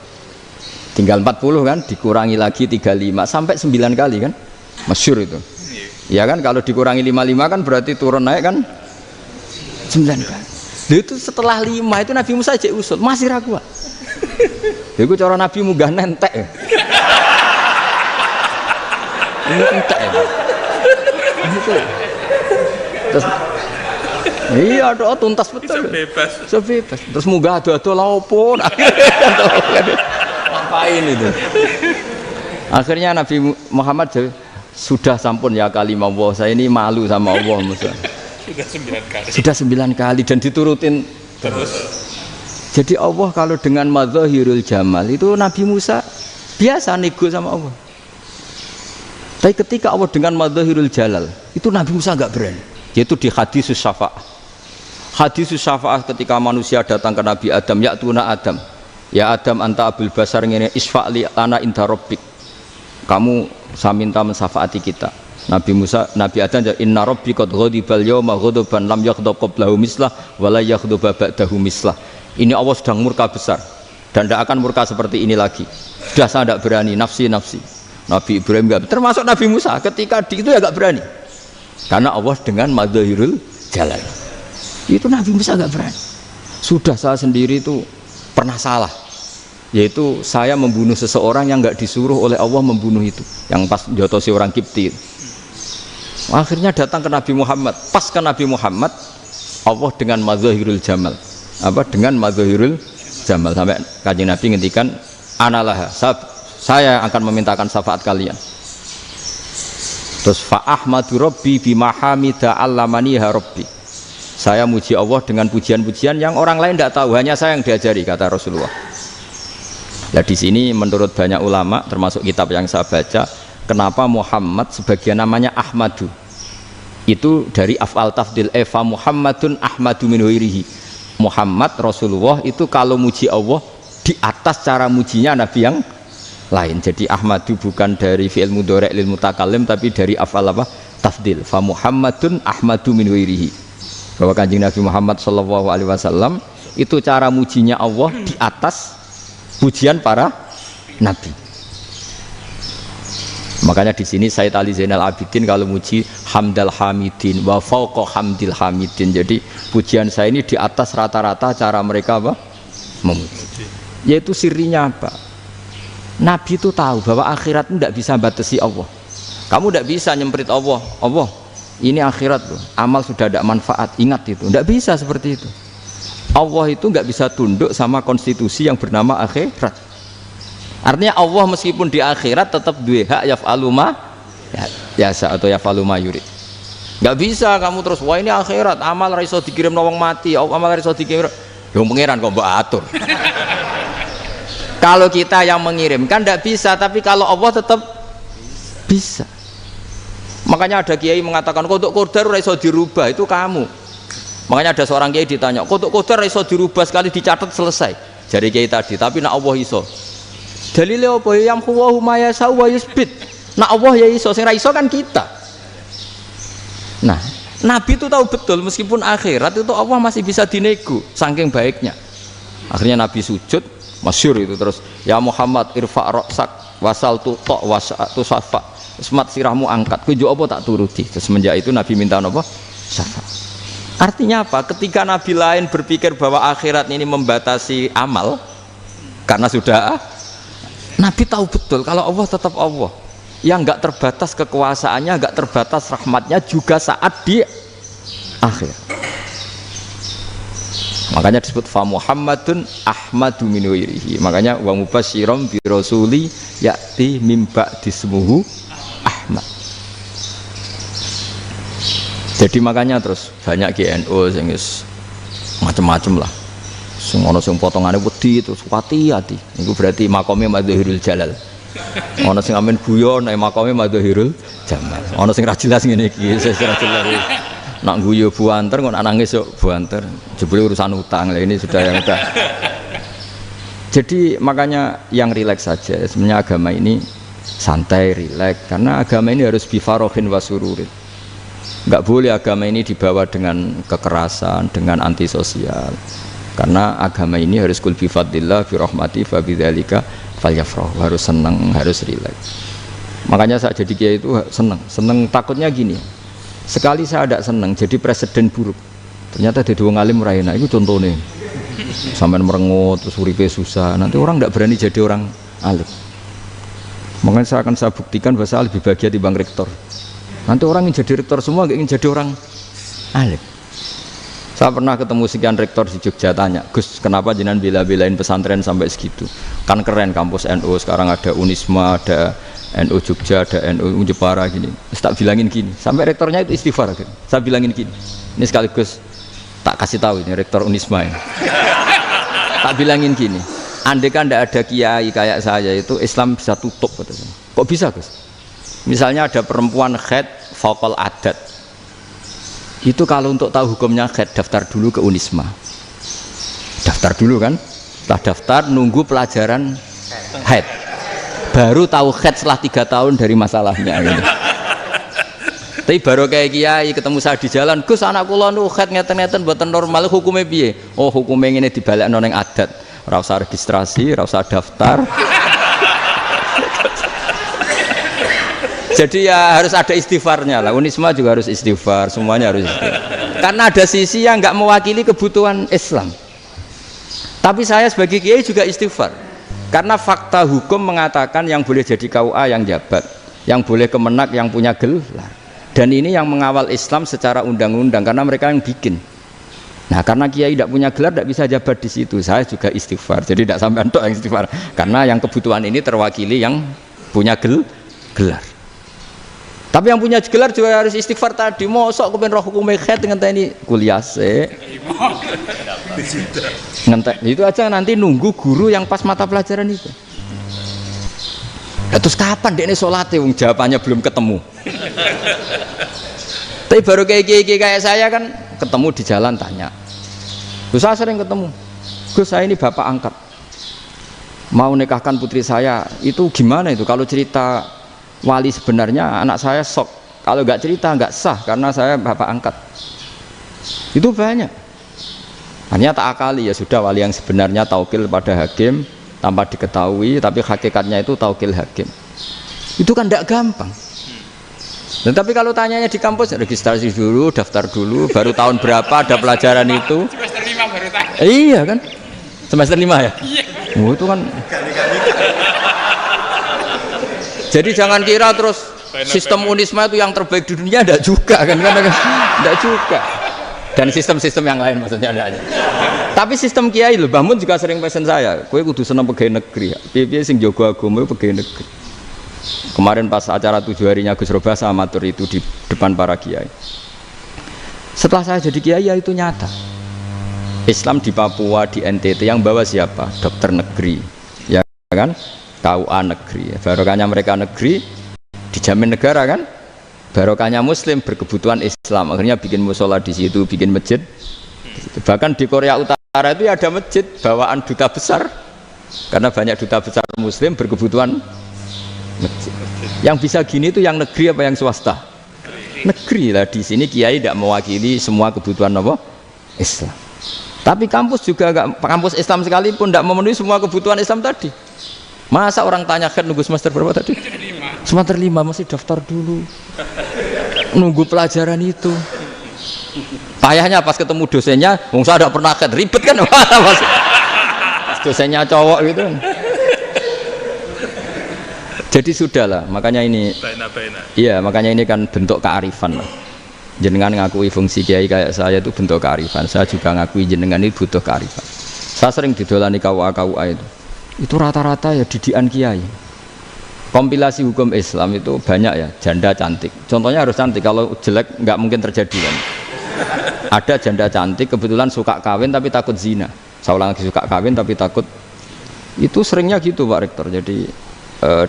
A: Tinggal 40 kan, dikurangi lagi 35 sampai 9 kali kan, masyhur itu. Ya kan kalau dikurangi 55 kan berarti turun naik kan 9 kali. Itu setelah 5 itu Nabi Musa aja usul masih ragu. Itu cara Nabi munggah nentek. Ini entek ya. Terus iya doa tuntas betul. Sebebas. Terus munggah ado-ado lha opo. Ngapain itu? Akhirnya Nabi Muhammad sudah sampun ya kalimah Allah, saya ini malu sama Allah Musa. Sudah 9 kali dan diturutin terus. Jadi Allah kalau dengan madzahirul jamal itu Nabi Musa biasa nego sama Allah. Tapi ketika Allah dengan madzahirul jalal itu Nabi Musa enggak berani. Yaitu di hadis syafa'ah. Hadis syafa'ah ketika manusia datang ke Nabi Adam, ya tuna Adam. Ya Adam anta abul basar ngene isfa'li ana inda rabbik. Kamu saya minta mensafaati kita. Nabi Musa, Nabi Adam inna rabbi qad ghadibal yawma ghadaban lam yaghdab qablahu mislah wa la yaghdab ba'dahu mislah. Ini Allah sedang murka besar dan tidak akan murka seperti ini lagi. Sudah saya tidak berani nafsi. Nabi Ibrahim enggak, termasuk Nabi Musa ketika di itu ya enggak berani. Karena Allah dengan madzahirul jalal. Itu Nabi Musa enggak berani. Sudah saya sendiri itu pernah salah. Yaitu saya membunuh seseorang yang enggak disuruh oleh Allah membunuh itu. Yang pas jotosi orang Kipti. Akhirnya datang ke Nabi Muhammad. Pas ke Nabi Muhammad Allah dengan madzahirul jamal. Apa dengan madzahirul jamal sampai Kanjeng Nabi ngendikan analah saya akan memintakan syafaat kalian. Terus fa ahmadu rabbi bima hamida allamaniha rabbi. Saya muji Allah dengan pujian-pujian yang orang lain tidak tahu, hanya saya yang diajari, kata Rasulullah. Nah di sini menurut banyak ulama termasuk kitab yang saya baca, kenapa Muhammad sebagian namanya Ahmadu? Itu dari af'al tafdil fa Muhammadun Ahmadu min ghairihi. Muhammad Rasulullah itu kalau muji Allah di atas cara mujinya Nabi yang lain. Jadi Ahmadu bukan dari fi'il mudhari' lil mutakallim tapi dari af'al apa? Tafdil. Fa Muhammadun Ahmadu min ghairihi. Bahwa Kanjeng Nabi Muhammad sallallahu alaihi wasallam itu cara mujinya Allah di atas pujian para nabi. Makanya di sini Sayyid Ali Zainal Abidin kalau muji hamdal hamidin wa fauqa hamdil hamidin. Jadi pujian saya ini di atas rata-rata cara mereka apa? Memuji. Yaitu sirinya apa? Nabi itu tahu bahwa akhirat itu tidak bisa batasi Allah. Kamu tidak bisa nyemprit Allah. Allah, ini akhirat loh. Amal sudah tidak manfaat. Ingat itu. Tidak bisa seperti itu. Allah itu nggak bisa tunduk sama konstitusi yang bernama akhirat. Artinya Allah meskipun di akhirat tetap dua hak yaf'alu ma yasa atau yaf'alu ma yurid. Nggak bisa kamu terus wah ini akhirat amal ra iso dikirim wong mati, amal ra iso dikirim. Yo pangeran kok mbok atur. Kalau kita yang mengirimkan tidak bisa, tapi kalau Allah tetap bisa. Makanya ada kiai mengatakan kodok qadar ra iso dirubah, itu kamu. Makanya ada seorang kiai ditanya, kodok qadar ra iso dirubah sekali dicatat selesai. Jari kiai tadi, tapi nak Allah iso. Dalile apa ya yamhu wa yasha wa yusbit. Nak Allah ya iso, sing ra iso kan kita. Nah, Nabi itu tahu betul meskipun akhirat itu Allah masih bisa dinego saking baiknya. Akhirnya Nabi sujud, masyhur itu terus ya Muhammad irfa' ra'sak wasal tuqa wasatu safa. Semat sirahmu angkat. Kowe apa tak turuti. Terus semenjak itu Nabi minta apa? Syafa'. Artinya apa? Ketika Nabi lain berpikir bahwa akhirat ini membatasi amal karena sudah Nabi tahu betul kalau Allah tetap Allah yang enggak terbatas kekuasaannya, enggak terbatas rahmatnya juga saat di akhir. Makanya disebut fa Muhammadun Ahmadu min ghairihi. Makanya wa mubasyiran bi rasuli ya'ti mim ba'dismuhu Ahmad. Jadi makanya terus banyak GNU sing macam-macam lah. Sing ana sing potongane wedi terus hati-hati. Iku berarti makome Madzahirul Jalal. Ana sing amen guyon nek makome Madzahirul Jamal. Ana sing ra jelas ngene iki, ra jelas. Nak guyu buanter kok nangis yo buanter. Jebule urusan utang. Lah ini sudah yang udah. Jadi makanya yang rileks saja. Sebenarnya agama ini santai, rileks karena agama ini harus bifarohin wasururin. Enggak boleh agama ini dibawa dengan kekerasan, dengan antisosial. Karena agama ini harus kul bi fadlillah bi rahmati fa bidzalika falyafrahu, harus senang, harus rileks. Makanya saya jadi kiai itu senang takutnya gini. Sekali saya tidak senang jadi presiden buruk. Ternyata jadi wong alim ra enak, itu contohnya. Sampean merengut terus uripe susah, nanti orang tidak berani jadi orang alim. Makanya saya buktikan bahwa saya lebih bahagia dibanding rektor. Nanti orang ingin jadi rektor semua, ingin jadi orang alim. Saya pernah ketemu sekian rektor di Jogja, tanya, Gus, kenapa jenengan bela-belain pesantren sampai segitu? Kan keren kampus NU, sekarang ada Unisma, ada NU Jogja, ada NU Jepara gini. Terus tak bilangin gini, sampai rektornya itu istighfar. Saya bilangin gini, ini sekaligus tak kasih tahu ini rektor Unisma ini. Tak bilangin gini, andai kan tidak ada kiai kayak saya itu Islam bisa tutup. Kok bisa Gus? Misalnya ada perempuan haid faqal adat. Itu kalau untuk tahu hukumnya haid daftar dulu ke Unisma. Daftar dulu kan? Setelah daftar nunggu pelajaran haid. Baru tahu haid setelah 3 tahun dari masalahnya gitu. Tapi baru kayak kiai ketemu saya di jalan, Gus anak kula nu haid ngeten-ngeten mboten normal hukumnya piye? Oh hukumnya ngene dibalekno ning adat. Ora usah registrasi, ora usah daftar. Jadi ya harus ada istighfarnya lah. Unisma juga harus istighfar, semuanya harus istighfar. Karena ada sisi yang nggak mewakili kebutuhan Islam. Tapi saya sebagai kiai juga istighfar. Karena fakta hukum mengatakan yang boleh jadi KUA yang jabat, yang boleh kemenak yang punya gelar. Dan ini yang mengawal Islam secara undang-undang karena mereka yang bikin. Nah karena kiai tidak punya gelar tidak bisa jabat di situ. Saya juga istighfar. Jadi tidak sampai entok yang istighfar. Karena yang kebutuhan ini terwakili yang punya gelar. Tapi yang punya gelar juga harus istighfar tadi. Mosok kepen roh hukum haid ngenteni kuliah se. Itu aja nanti nunggu guru yang pas mata pelajaran itu. Terus kapan dekne salate wong jawabannya belum ketemu. Tapi baru kayak saya kan ketemu di jalan tanya. Gus saya sering ketemu. Gus saya ini bapak angkat. Mau nikahkan putri saya, itu gimana itu kalau cerita wali sebenarnya anak saya sok, kalau nggak cerita nggak sah karena saya bapak angkat. Itu banyak. Hanya tak akali ya sudah wali yang sebenarnya taukil pada hakim tanpa diketahui, tapi hakikatnya itu taukil hakim. Itu kan tidak gampang. Dan tapi kalau tanyanya di kampus, registrasi dulu, daftar dulu, baru tahun berapa ada pelajaran itu.
B: Semester 5 baru tanya.
A: Iya kan? Semester 5 ya?
B: Iya.
A: Oh, itu kan. Jadi jangan kira terus sistem Unisma itu yang terbaik di dunia, enggak juga kan? Enggak juga. Dan sistem-sistem yang lain maksudnya ada aja. Tapi sistem kiai lho, Mbah Mun juga sering pesen saya, kowe kudu seneng pegawai negeri. Piye-piye sing jaga agama pegawai negeri. Kemarin pas acara 7 harinya Gus Robah sama matur itu di depan para kiai. Setelah saya jadi kiai ya itu nyata. Islam di Papua, di NTT yang bawa siapa? Dokter negeri. Ya kan? KUA negeri. Barokahnya mereka negeri dijamin negara kan? Barokahnya muslim berkebutuhan Islam. Akhirnya bikin musola di situ, bikin masjid. Bahkan di Korea Utara itu ada masjid bawaan duta besar. Karena banyak duta besar muslim berkebutuhan masjid. Yang bisa gini itu yang negeri apa yang swasta? Negeri lah. Di sini kiai tidak mewakili semua kebutuhan apa? Islam. Tapi kampus juga enggak, kampus Islam sekalipun tidak memenuhi semua kebutuhan Islam tadi. Masa orang tanya kan nunggu semester berapa tadi? Semester 5 masih daftar dulu. Nunggu pelajaran itu. Payahnya pas ketemu dosennya, wong saya tidak pernah ribet kan? Dosennya cowok gitu. Jadi sudahlah, makanya ini. Iya, makanya ini kan bentuk kearifan lah. Jenengan ngakui fungsi kiai kayak saya itu bentuk kearifan. Saya juga ngakui jenengan ini butuh kearifan. Saya sering didolani KUA itu. Itu rata-rata ya didikan kiai. Kompilasi hukum Islam itu banyak ya, janda cantik. Contohnya harus cantik, kalau jelek nggak mungkin terjadi kan. Ada janda cantik kebetulan suka kawin tapi takut zina. Saya ulang lagi, suka kawin tapi takut. Itu seringnya gitu Pak Rektor. Jadi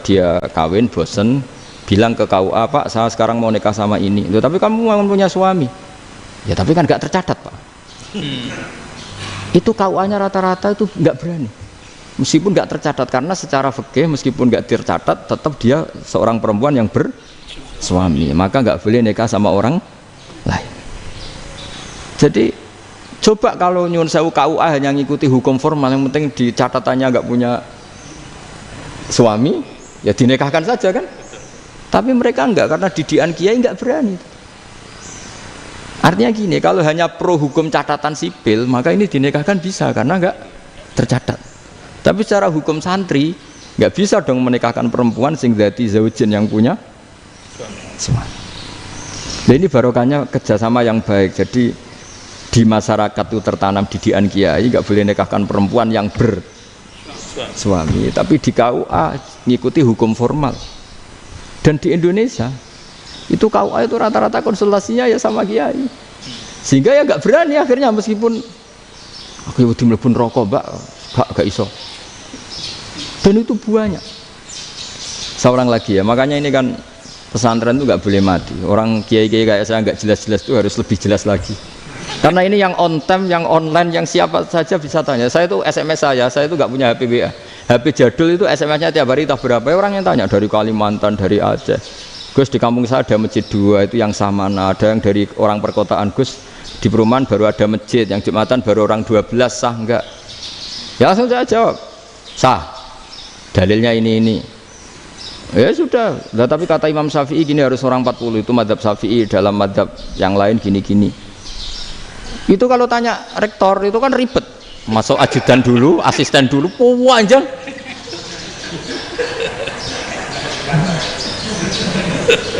A: dia kawin bosen, bilang ke KUA, Pak saya sekarang mau nikah sama ini. Loh, tapi kamu mau punya suami. Ya tapi kan nggak tercatat Pak. Itu KUA-nya rata-rata itu nggak berani. Meskipun nggak tercatat, karena secara fikih meskipun nggak tercatat tetap dia seorang perempuan yang bersuami, maka nggak boleh nikah sama orang lain. Jadi coba kalau nyun sewu KUA hanya ngikuti hukum formal, yang penting di catatannya nggak punya suami, ya dinikahkan saja kan. Tapi mereka enggak, karena didikan kiai nggak berani. Artinya gini, kalau hanya pro hukum catatan sipil, maka ini dinikahkan bisa karena nggak tercatat. Tapi secara hukum santri nggak bisa dong menikahkan perempuan sing dzati zaujin yang punya suami. Nah ini barokahnya kerjasama yang baik. Jadi di masyarakat itu tertanam didikan kiai, nggak boleh nikahkan perempuan yang bersuami. Tapi di KUA ngikuti hukum formal. Dan di Indonesia itu KUA itu rata-rata konsultasinya ya sama kiai. Sehingga ya nggak berani akhirnya, meskipun aku udah mlebu rokok mbak, gak iso. Dan itu banyak. Seorang lagi ya, makanya ini kan pesantren itu nggak boleh mati. Orang kiai-kiai kayak saya nggak jelas-jelas itu harus lebih jelas lagi. Karena ini yang on time, yang online, yang siapa saja bisa tanya. Saya itu SMS saya itu nggak punya HP WA. HP jadul itu SMS-nya tiap hari tak berapa. Orang yang tanya dari Kalimantan, dari Aceh. Gus di kampung saya ada masjid 2 itu yang sama. Nah, ada yang dari orang perkotaan, Gus di perumahan baru ada masjid, yang Jumatan baru orang 12, sah enggak? Ya langsung saya jawab, sah. Dalilnya ini. Ya sudah. Nah, tapi kata Imam Syafi'i gini harus orang 40, itu madzhab Syafi'i, dalam madzhab yang lain gini-gini. Itu kalau tanya rektor itu kan ribet. Masuk ajudan dulu, asisten dulu, panjang.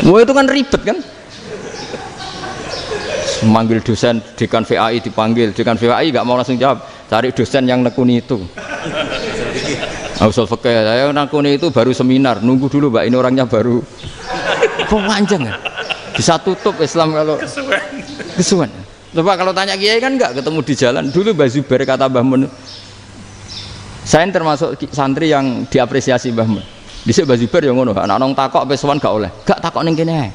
A: Wah itu kan ribet kan. Memanggil dosen, dekan VAI dipanggil, dekan VAI nggak mau langsung jawab, cari dosen yang nekuni itu. Usul fikih, saya nekuni itu baru seminar, nunggu dulu mbak, ini orangnya baru. Panjang kan. Bisa tutup Islam kalau kesuwen. Coba kalau tanya kiai kan enggak, ketemu di jalan. Dulu Mbah Zubair kata Mbah Mun, saya termasuk santri yang diapresiasi Mbah Mun. Dhisik Mbah Zubair yang ngono, anak nong takok pesuan gak oleh. Gak takok ning kene ae.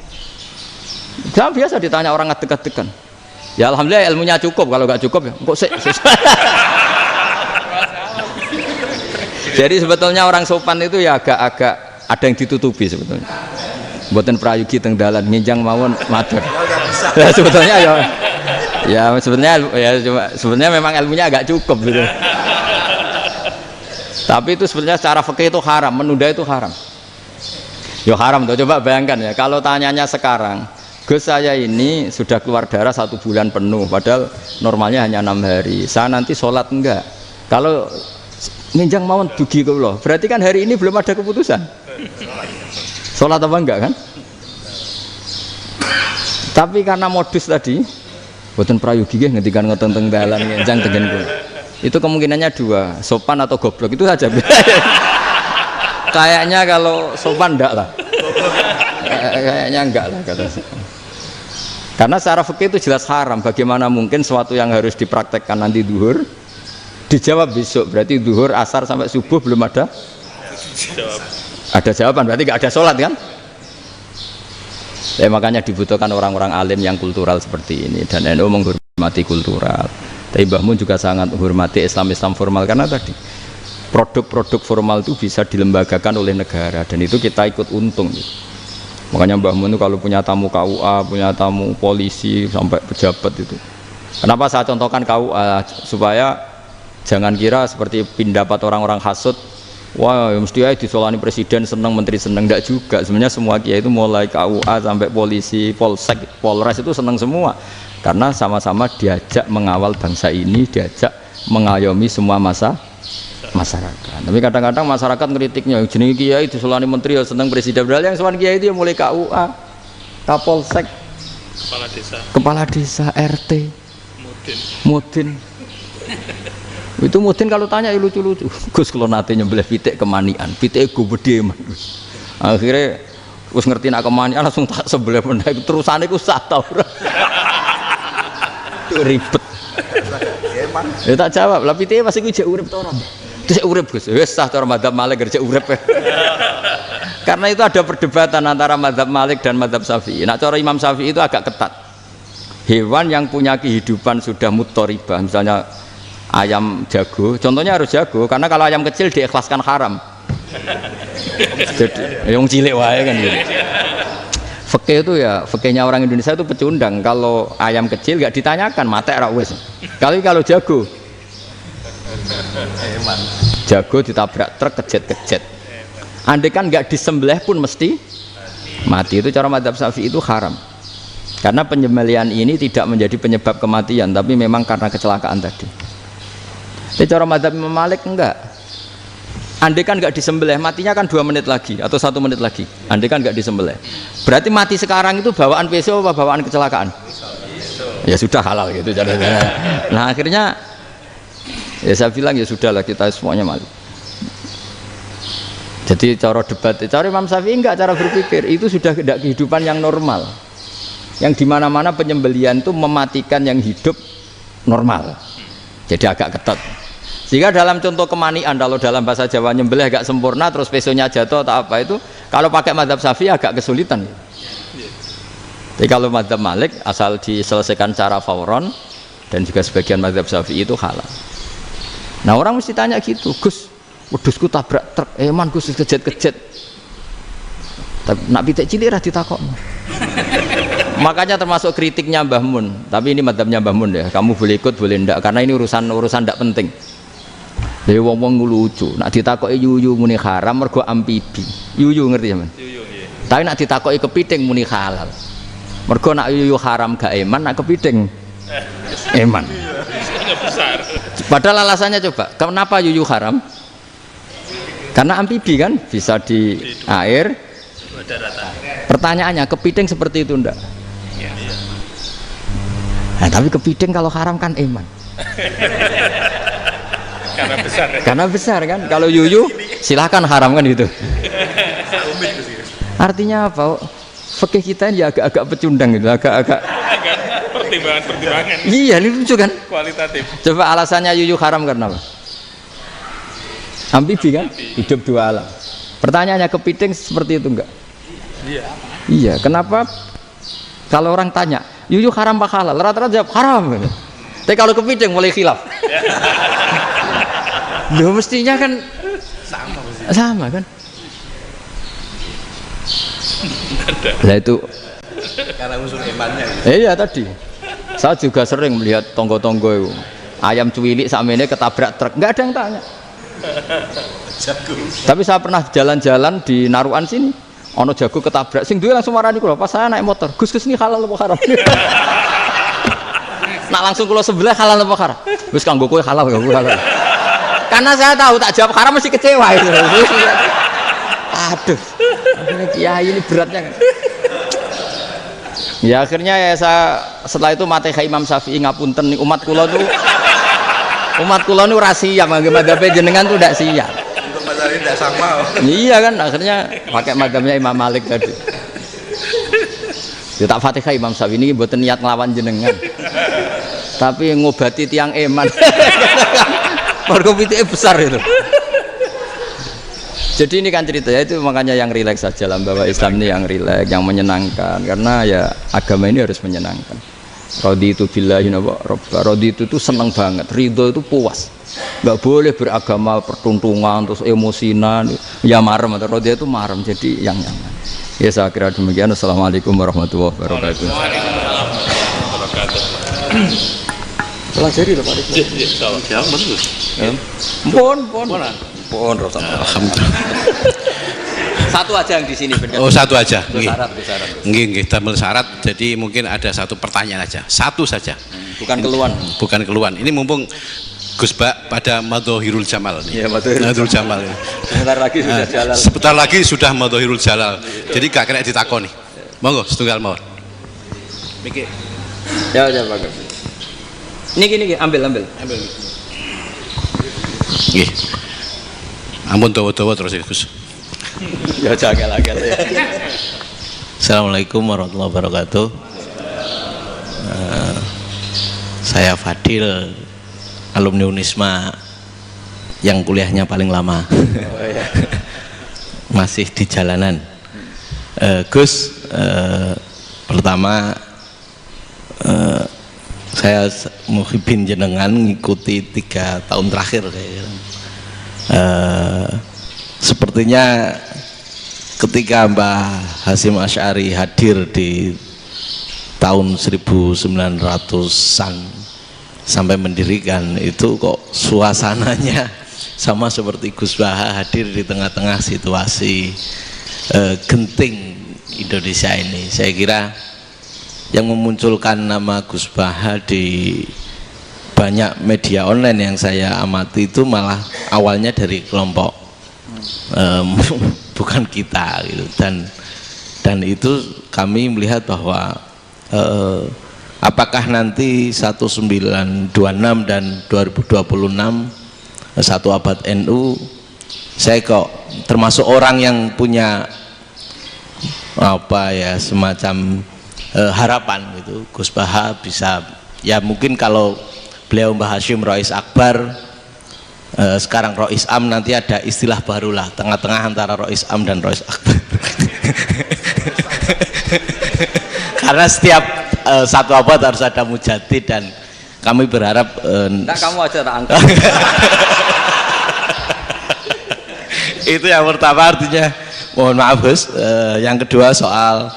A: Jangan biasa ditanya orang ngadeg-adegan. Ya alhamdulillah ilmunya cukup, kalau gak cukup ya kok sik. Jadi sebetulnya orang sopan itu ya agak-agak ada yang ditutupi sebetulnya. Mboten prayogi teng dalan nginjang mawon matur. Ya sebetulnya ya sebenarnya memang ilmunya agak cukup gitu. Tapi itu sebenarnya secara fikih itu haram, menunda itu haram. Yo haram tuh, coba bayangkan ya, kalau tanyanya sekarang, Gus saya ini sudah keluar darah 1 bulan penuh, padahal normalnya hanya 6 hari. Saya nanti sholat enggak? Kalau nginjang mawon dugi kula, berarti kan hari ini belum ada keputusan. Sholat apa enggak kan? Tapi karena modus tadi, boten prayogi nggih ngendikan ngoten teng dalan nginjang tengen kula. Itu kemungkinannya 2, sopan atau goblok itu saja. Kayaknya kalau sopan enggak lah. Kayaknya enggak lah kata saya. Karena secara fikih itu jelas haram. Bagaimana mungkin sesuatu yang harus dipraktekkan nanti duhur dijawab besok, berarti duhur, asar sampai subuh belum ada jawaban, berarti nggak ada sholat kan? Ya, makanya dibutuhkan orang-orang alim yang kultural seperti ini, dan NU menghormati kultural. Tapi Mbah Mun juga sangat menghormati Islam formal, karena tadi produk-produk formal itu bisa dilembagakan oleh negara, dan itu kita ikut untung. Makanya Mbah Mun itu kalau punya tamu KUA, punya tamu polisi sampai pejabat itu. Kenapa saya contohkan KUA? Supaya jangan kira seperti pendapat orang-orang hasud, wah ya mesti aja disolani presiden seneng, menteri seneng. Enggak juga. Sebenarnya semua kiai itu mulai KUA sampai polisi, polsek, polres itu seneng semua. Karena sama-sama diajak mengawal bangsa ini, diajak mengayomi semua masyarakat. Tapi kadang-kadang masyarakat ngeritiknya, jenenge kiai disolani menteri ya seneng, presiden. Padahal yang sowan kiai itu ya mulai KUA, Kapolsek, kepala desa, RT, mudin. Itu mudin kalau tanya ya lucu-lucu. Gus kalau nate nyembelih pitik kemanian, pitik gue gede man. Akhirnya Gus ngerti nak kemanian langsung tak sebelah meneh. Terusane ku sak ta ora. Ribet. Ya tak jawab, lah pitike masih ku jek urip ta ora? Terus urip Gus. Wis sah cara mazhab Malik kerja urip. Karena itu ada perdebatan antara mazhab Malik dan mazhab Syafi'i. Nah cara Imam Syafi'i itu agak ketat. Hewan yang punya kehidupan sudah mutharibah, misalnya ayam jago, contohnya harus jago, karena kalau ayam kecil diikhlaskan haram. Jadi yang cilik wae kan gitu. Fikih itu ya, fikihnya orang Indonesia itu pecundang. Kalau ayam kecil nggak ditanyakan, mate ra wis. Kalau jago, jago ditabrak truk kejet. Andai kan nggak disembelih pun mesti mati. Itu cara mazhab Syafi'i itu haram. Karena penyembelihan ini tidak menjadi penyebab kematian, tapi memang karena kecelakaan tadi. Tapi cara mazhab Imam Malik enggak. Andai kan enggak disembelih, matinya kan 2 menit lagi atau 1 menit lagi. Andai kan enggak disembelih, berarti mati sekarang itu bawaan pisau apa bawaan kecelakaan? Ya sudah halal gitu caranya. Nah akhirnya ya saya bilang ya sudahlah kita semuanya malu. Jadi cara debat, cara Imam Syafi'i enggak, cara berpikir itu sudah tidak kehidupan yang normal. Yang dimana-mana penyembelihan itu mematikan yang hidup normal. Jadi agak ketat. Sehingga dalam contoh kemanian, kalau dalam bahasa Jawa nyembelih agak sempurna terus pesonya jatuh atau apa itu, kalau pakai mazhab Syafi'i agak kesulitan. Jadi kalau mazhab Malik asal diselesaikan secara fauron, dan juga sebagian mazhab Syafi'i itu halal. Nah orang mesti tanya gitu, Gus, wedhusku tabrak truk, man Gus kejet. Nak pitik cilik ra ditakokno. Makanya termasuk kritiknya Mbah Mun, tapi ini madzhabnya Mbah Mun ya. Kamu boleh ikut boleh ndak, karena ini urusan ndak penting. Dewe wong lucu, nak ditakoki yuyu muni haram mergo amfibi. Yuyu ngerti ya, Man? Yuyu nggih. Tapi nak ditakoki kepiting muni halal. Mergo nak yuyu haram gak eman, nak kepiting eman. Besar. Padahal alasannya coba, kenapa yuyu haram? Karena amfibi kan, bisa di air. Pertanyaannya, kepiting seperti itu ndak? Nah, tapi kepiting kalau haram kan eman.
B: Karena besar. Ya?
A: Karena besar kan. Kalau yuyu silahkan haram kan gitu. Artinya apa? Fikih kita ini agak-agak pecundang gitu, agak-agak
B: pertimbangan.
A: Iya, ini lucu kan?
B: Kualitatif.
A: Coba alasannya yuyu haram karena apa? Amfibi kan? Hidup 2 alam. Pertanyaannya kepiting seperti itu enggak? Iya. Kenapa? Kalau orang tanya, yuyu haram apa halal? Rata-rata jawab haram. Tapi kalau kepiting mulai khilaf. Loh mestinya kan sama kan? Nah itu
B: karena unsur imannya.
A: Iya tadi. Saya juga sering melihat tonggo-tonggo itu. Ayam cuwilik sakmene ketabrak truk, enggak ada yang tanya. Tapi saya pernah jalan-jalan di Naruan sini. Ono jago ketabrak, sing duwe langsung marani kula. Pas saya naik motor, Gus ini halal apa haram? Nak langsung kula sebelah halal apa haram? Gus kanggo kowe halal, kanggo halal. Karena saya tahu tak jawab haram mesti kecewa itu. Aduh, kiai ini beratnya kan. Ya akhirnya ya saya setelah itu Fatihah Imam Syafi'i ngapunten nih umat kula tuh rahasia madzhab jenengan tuh tidak siap.
B: Untuk mazhab ini tidak sama.
A: Iya kan akhirnya pakai madzhabnya Imam Malik tadi. Ya tak Fatihah Imam Syafi'i ini mboten niat nglawan jenengan. Tapi ngobati tiang eman. Mergo pitike besar itu. Jadi ini kan ceritanya itu makanya yang rileks saja lah bahwa Islam ini yang rileks, yang menyenangkan karena ya agama ini harus menyenangkan. Raditu billahi robba, raditu itu senang banget, ridho itu puas. Nggak boleh beragama pertuntungan terus emosinan, ya marem atau raditu itu marem jadi yang nyaman. Ya saya kira demikian. Assalamualaikum warahmatullahi wabarakatuh. Pelajari loh Pak.
B: Ya, bagus.
A: Pon alhamdulillah. Satu aja yang di sini benar.
C: Oh, satu aja.
A: Syarat.
C: Nggih, damel syarat. Jadi mungkin ada satu pertanyaan aja. Satu saja.
A: Bukan keluhan.
C: Bukan keluhan. Ini mumpung Gus Bak pada Madhohirul Jamal nih.
A: Iya, Madhohirul
C: Jamal.
A: Sebentar lagi sudah jalal.
C: Sebentar lagi sudah Madhohirul Jalal. Jadi gak kena ditakoni. Monggo setunggal mawon. Mikir.
A: Ya bagus. Ini gini, ambil.
C: Nggih. Ampun dawa-dawa terus ya Gus.
A: Ya jangan lagi.
D: Assalamualaikum warahmatullahi wabarakatuh. Saya Fadil, alumni Unisma yang kuliahnya paling lama. Masih di jalanan. Gus, pertama saya muhibin jenengan ngikuti 3 tahun terakhir kayaknya. Sepertinya ketika Mbah Hasyim Asy'ari hadir di tahun 1900-an sampai mendirikan itu kok suasananya sama seperti Gus Baha hadir di tengah-tengah situasi genting Indonesia ini. Saya kira yang memunculkan nama Gus Baha di banyak media online yang saya amati itu malah awalnya dari kelompok bukan kita gitu. Dan itu kami melihat bahwa apakah nanti 1926 dan 2026 satu abad NU, saya kok termasuk orang yang punya apa ya semacam harapan gitu Gus Baha bisa ya mungkin kalau beliau Mbah Hasyim Rois Akbar, sekarang Rois Am, nanti ada istilah baru lah tengah-tengah antara Rois Am dan Rois Akbar. Karena setiap satu abad harus ada mujadid dan kami berharap
A: kamu aja tak angkat.
D: Itu yang pertama, artinya mohon maaf Gus. Yang kedua soal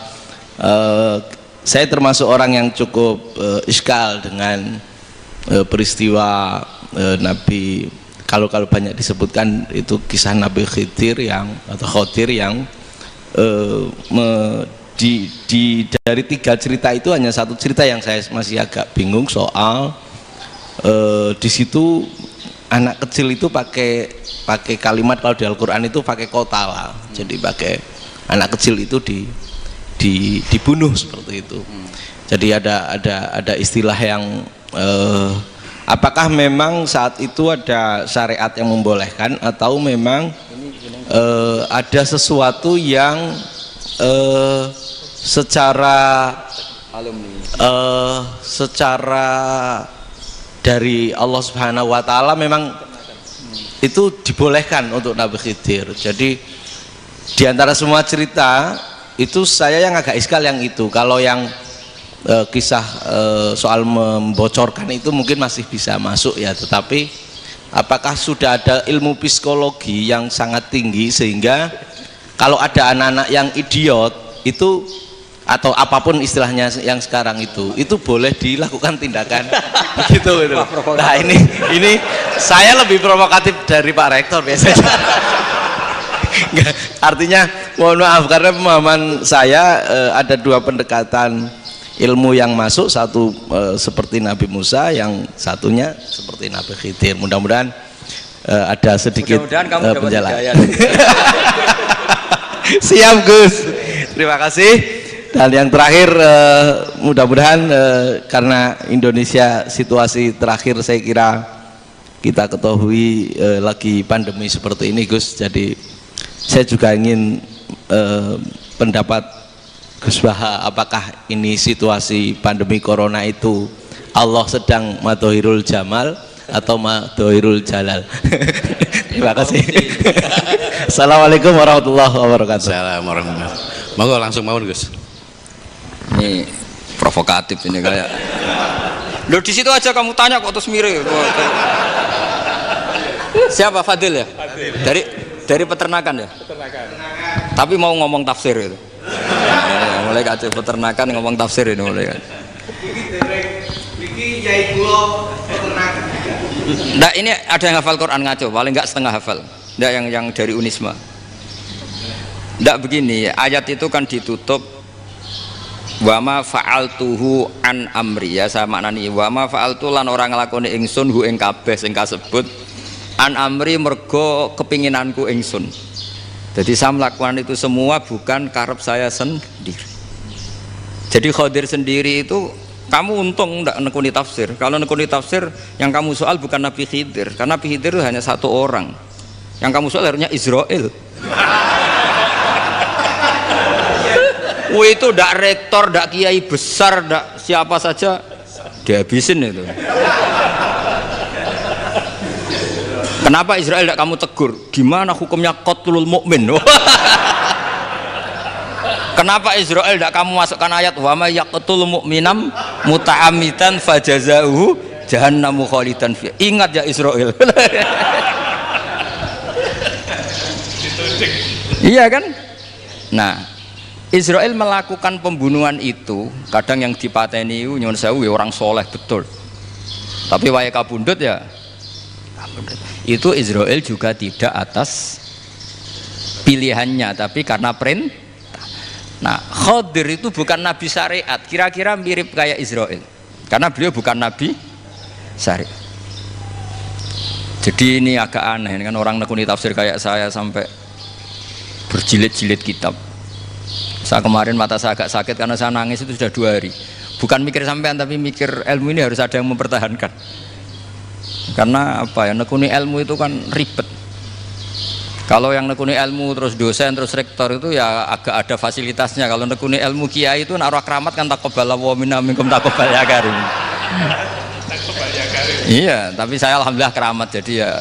D: saya termasuk orang yang cukup iskal dengan peristiwa Nabi, kalau banyak disebutkan itu kisah Nabi Khidir yang dari 3 cerita itu hanya satu cerita yang saya masih agak bingung soal di situ anak kecil itu pakai kalimat, kalau di Al-Quran itu pakai kota lah, jadi pakai anak kecil itu dibunuh seperti itu. Jadi ada istilah yang apakah memang saat itu ada syariat yang membolehkan atau memang ada sesuatu yang secara dari Allah Subhanahu wa Ta'ala memang itu dibolehkan untuk Nabi Khidir. Jadi di antara semua cerita itu saya yang agak iskal yang itu. Kalau yang kisah soal membocorkan itu mungkin masih bisa masuk ya, tetapi apakah sudah ada ilmu psikologi yang sangat tinggi sehingga kalau ada anak-anak yang idiot itu atau apapun istilahnya yang sekarang itu boleh dilakukan tindakan begitu itu. Nah ini saya lebih provokatif dari Pak Rektor biasanya. Artinya mohon maaf karena pemahaman saya ada dua pendekatan ilmu yang masuk, satu seperti Nabi Musa, yang satunya seperti Nabi Khidir. Mudah-mudahan ada sedikit penjelasan. Siap Gus, terima kasih. Dan yang terakhir mudah-mudahan karena Indonesia situasi terakhir saya kira kita ketahui lagi pandemi seperti ini Gus, jadi saya juga ingin pendapat Gus Baha, apakah ini situasi pandemi corona itu Allah sedang madhohirul jamal atau madhohirul jalal? Terima kasih. Assalamualaikum warahmatullahi wabarakatuh.
C: Assalamualaikum warahmatullahi wabarakatuh. Monggo langsung mawon Gus.
A: Ini provokatif ini kayak. Loh di situ aja kamu tanya kok terus mirip. Siapa Fadil ya? Fadil. Dari peternakan ya? Peternakan. Tapi mau ngomong tafsir itu. Mulai kacau peternakan ngomong tafsir ini mulai kan. Iki nyai kula peternakan. Nah, ini ada yang hafal Quran ngaco, paling enggak setengah hafal. Enggak yang dari Unisma. Enggak begini, ayat itu kan ditutup wama fa'altuhu an amri, ya saya maknani wama fa'altu lan orang nglakoni ingsun hu ing kabeh sing kasebut an amri mergo kepinginanku ingsun. Jadi saya melakukan itu semua bukan karep saya sendiri. Jadi Khadir sendiri itu kamu untung tidak nekuni tafsir. Kalau nekuni tafsir yang kamu soal bukan Nabi Khidir, karena Nabi Khidir itu hanya satu orang. Yang kamu soal harusnya Israel. Itu tidak rektor, tidak kiai besar, tidak siapa saja dihabisin itu. Kenapa Israel tidak kamu tegur? Gimana hukumnya qatlul mukmin? Kenapa Israel tidak kamu masukkan ayat wa may yaqtul mu'minam muta'ammidan fajazauhu jahannamu khalidan fiha? Ingat ya Israel. Iya kan? Nah, Israel melakukan pembunuhan itu, kadang yang dipateni nyuwun sewu ya orang soleh betul. Tapi wae kabundut ya. Itu Israel juga tidak atas pilihannya, tapi karena perintah. Nah, Khadir itu bukan nabi syariat, kira-kira mirip kayak Israel, karena beliau bukan nabi syariat. Jadi ini agak aneh, kan orang nekuni tafsir kayak saya sampai berjilid-jilid kitab. Saya kemarin mata saya agak sakit karena saya nangis itu sudah 2 hari. Bukan mikir sampean, tapi mikir ilmu ini harus ada yang mempertahankan. Karena apa ya, nekuni ilmu itu kan ribet. Kalau yang nekuni ilmu terus dosen terus rektor itu ya agak ada fasilitasnya. Kalau nekuni ilmu kiai itu naruh keramat kan taqabbalallahu minna minkum taqabbal ya karim. Iya, tapi saya alhamdulillah keramat, jadi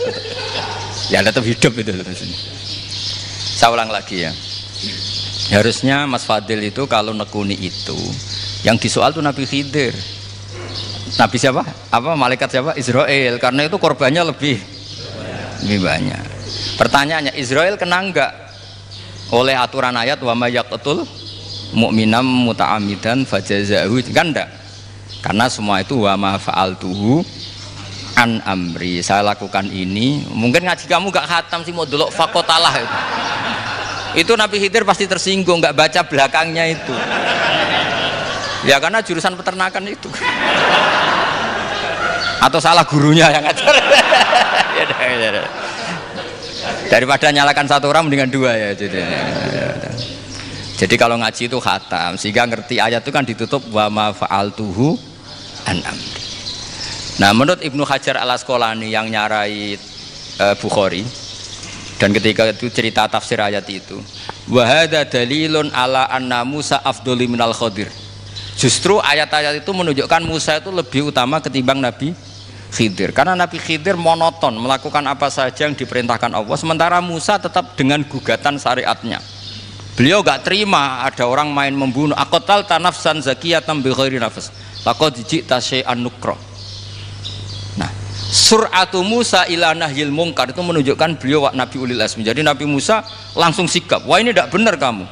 A: ya tetap hidup itu terus. Saya ulang lagi ya. Harusnya Mas Fadil itu kalau nekuni itu yang disoal tuh Nabi Khidir. Nabi siapa? Apa malaikat siapa? Israel. Karena itu korbannya lebih banyak. Pertanyaannya, Israel kena enggak oleh aturan ayat wa may yaqtul mu'minam muta'ammidan fajazaahu? Kan enggak. Karena semua itu wa ma fa'altuhu an amri. Saya lakukan ini. Mungkin ngaji kamu enggak khatam sih, mau delok fakotalah itu. Itu Nabi Khidir pasti tersinggung, enggak baca belakangnya itu. Ya karena jurusan peternakan itu. Atau salah gurunya yang ngajar. Ya. Daripada nyalakan satu orang mendingan 2 ya. Jadi kalau ngaji itu khatam, sehingga ngerti ayat itu kan ditutup wa ma fa'altuhu an amri. Nah, menurut Ibnu Hajar Al-Asqalani yang nyarai Bukhari, dan ketika itu cerita tafsir ayat itu, wa hadza dalilun ala anna Musa afdhali minal Khadir. Justru ayat-ayat itu menunjukkan Musa itu lebih utama ketimbang Nabi Khidir, karena Nabi Khidir monoton melakukan apa saja yang diperintahkan Allah, sementara Musa tetap dengan gugatan syariatnya. Beliau gak terima ada orang main membunuh. Aqtal tanafsan zakiyatan bi ghairi nafs laqad ji'ta syai'an nukra. Nah, sur'atu Musa ila nahyil munkar itu menunjukkan beliau Nabi ulil azmi. Jadi Nabi Musa langsung sikap, wah ini tidak benar kamu,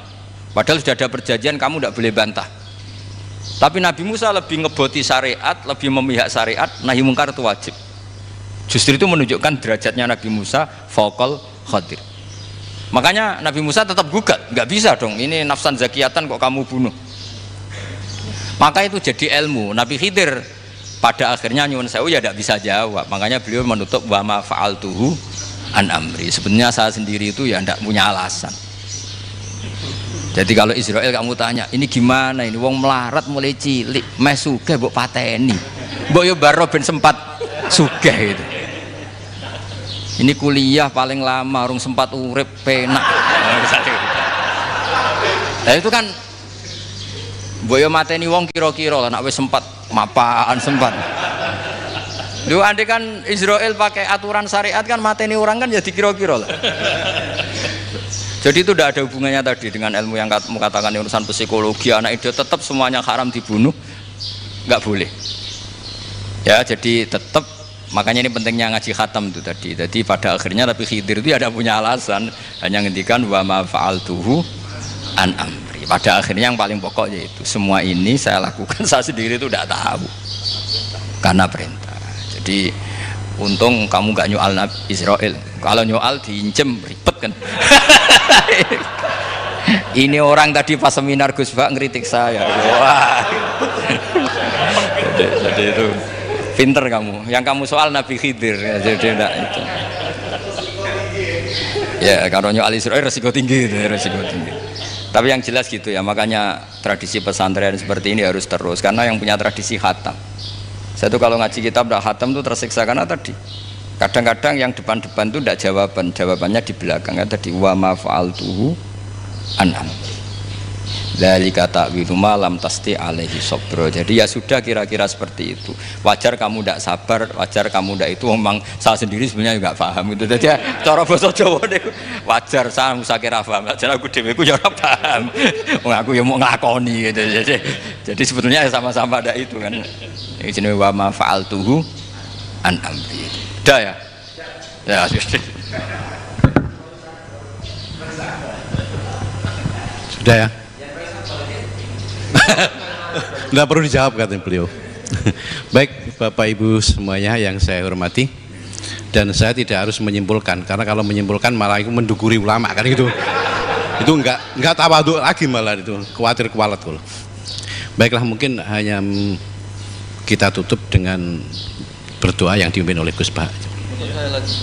A: padahal sudah ada perjanjian, kamu tidak boleh bantah. Tapi Nabi Musa lebih ngeboti syariat, lebih memihak syariat, nahi mungkar itu wajib. Justru itu menunjukkan derajatnya Nabi Musa fauqal Khadir. Makanya Nabi Musa tetap gugat, nggak bisa dong, ini nafsan zakiyatan kok kamu bunuh. Maka itu jadi ilmu. Nabi Khidir pada akhirnya nyuwun sewu ya tidak bisa jawab. Makanya beliau menutup wa ma fa'altuhu an amri. Sebenarnya saya sendiri itu ya tidak punya alasan. Jadi kalau Israel kamu tanya, ini gimana ini? Wong melarat mulai cilik, meh sugih mbok pateni. Mbok yo baro ben sempat sugih gitu. Ini kuliah paling lama, urung sempat urip penak. Nah itu kan boyo mateni wong kira-kira lah, nak wis sempat mapaan sempat. Lu andai kan Israel pakai aturan syariat kan mateni orang kan jadi kira-kira lah. Jadi itu tidak ada hubungannya tadi dengan ilmu yang kamu katakan urusan psikologi, anak itu tetap semuanya haram dibunuh, nggak boleh. Ya jadi tetap. Makanya ini pentingnya ngaji khatam itu tadi. Jadi pada akhirnya Nabi Khidir itu ada punya alasan, hanya ngendikan wa ma fa'altuhu an amri. Pada akhirnya yang paling pokok yaitu semua ini saya lakukan saya sendiri itu tidak tahu karena perintah. Jadi untung kamu gak nyual Nabi Israel. Kalau nyual diinjem ribet kan. Ini orang tadi pas seminar Gus Bak ngeritik saya. Wah. Jadi itu pinter kamu, yang kamu soal Nabi Khidir ya, jadi enggak itu ya kalau nyoal Israel resiko tinggi itu, resiko tinggi. Tapi yang jelas gitu ya, makanya tradisi pesantren seperti ini harus terus karena yang punya tradisi khatam. Saya tuh kalau ngaji kitab udah khatam tuh tersiksa karena tadi kadang-kadang yang depan-depan tuh enggak jawabannya di belakang kan tadi wa ma fa'altuhu an amri. Dari kata wilu malam tasti alaihi sobro. Jadi ya sudah kira-kira seperti itu. Wajar kamu tidak sabar, wajar kamu tidak itu. Memang saya sendiri sebenarnya nggak paham itu. Jadi ya, cara bahasa Jawa deh. Wajar saya kira paham. Wajar aku deweku ya ora paham. Aku ya mau ngelakoni gitu. Jadi sebetulnya sama-sama ada itu kan. Ini jenis wa ma fa'altuhu an amri. Dah ya. Ya
C: sudah ya. Nggak perlu dijawab katanya beliau. Baik Bapak Ibu semuanya yang saya hormati, dan saya tidak harus menyimpulkan karena kalau menyimpulkan malah itu mendukuri ulama kan itu nggak tawadhu lagi malah itu khawatir kualat kalau. Baiklah mungkin hanya kita tutup dengan berdoa yang dipimpin oleh Gus Bah.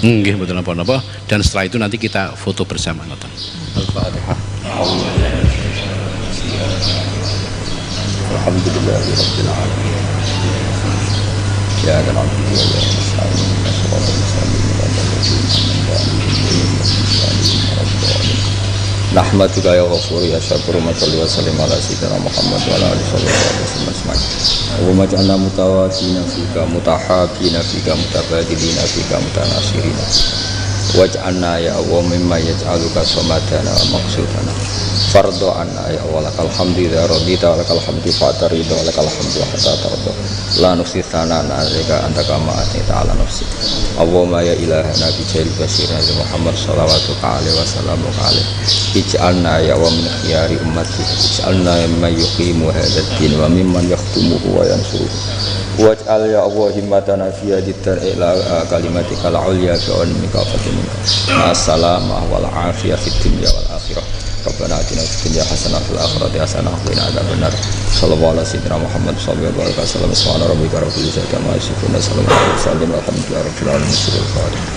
C: Nggih betul napa-napa, dan setelah itu nanti kita foto bersama nonton. Al-Fatihah.
A: Alhamdulillahirabbil alamin. Ya kan Nahmaduka ya ghafur ya syakur wa salli wa sallim ala sayyidina Muhammad wa ala alihi wasallam ajma'in. Allahumma ij'alna mutawaddina fika mutahabina fika mutabadilina fika mutanasirina. Waj'alna ya Allah mimma yaj'aluka samadana wa maqsudana. Fardo anna ya Allah lakal hamdu ya radita lakal hamdu fa'ta ridha lakal hamdu hatta tarda la nufsi thanana alaika anta kama atita ala nafsi. Allahumma ya ilahana bi jail basir Muhammad sallallahu alaihi wasallam ij'alna ya wa min khiyari ummati ij'alna mimman yuqimu hadzal din wa mimman yakhtumuhu wa yansuruhu. Waj'al ya Allah himmatana fi hadithar ila kalimatika al-ulya bi anmika fatimika as-salamah wal afiyah fid dunya wal akhirah. Rabbana atina fid dunya hasanah wa fil akhirati hasanah wa qina adzabannar. Sallallahu alaihi Muhammad sallallahu alaihi wasallam. Subhana rabbika rabbil izzati amma yasifun wa salamun alal mursalin walhamdulillahi rabbil alamin.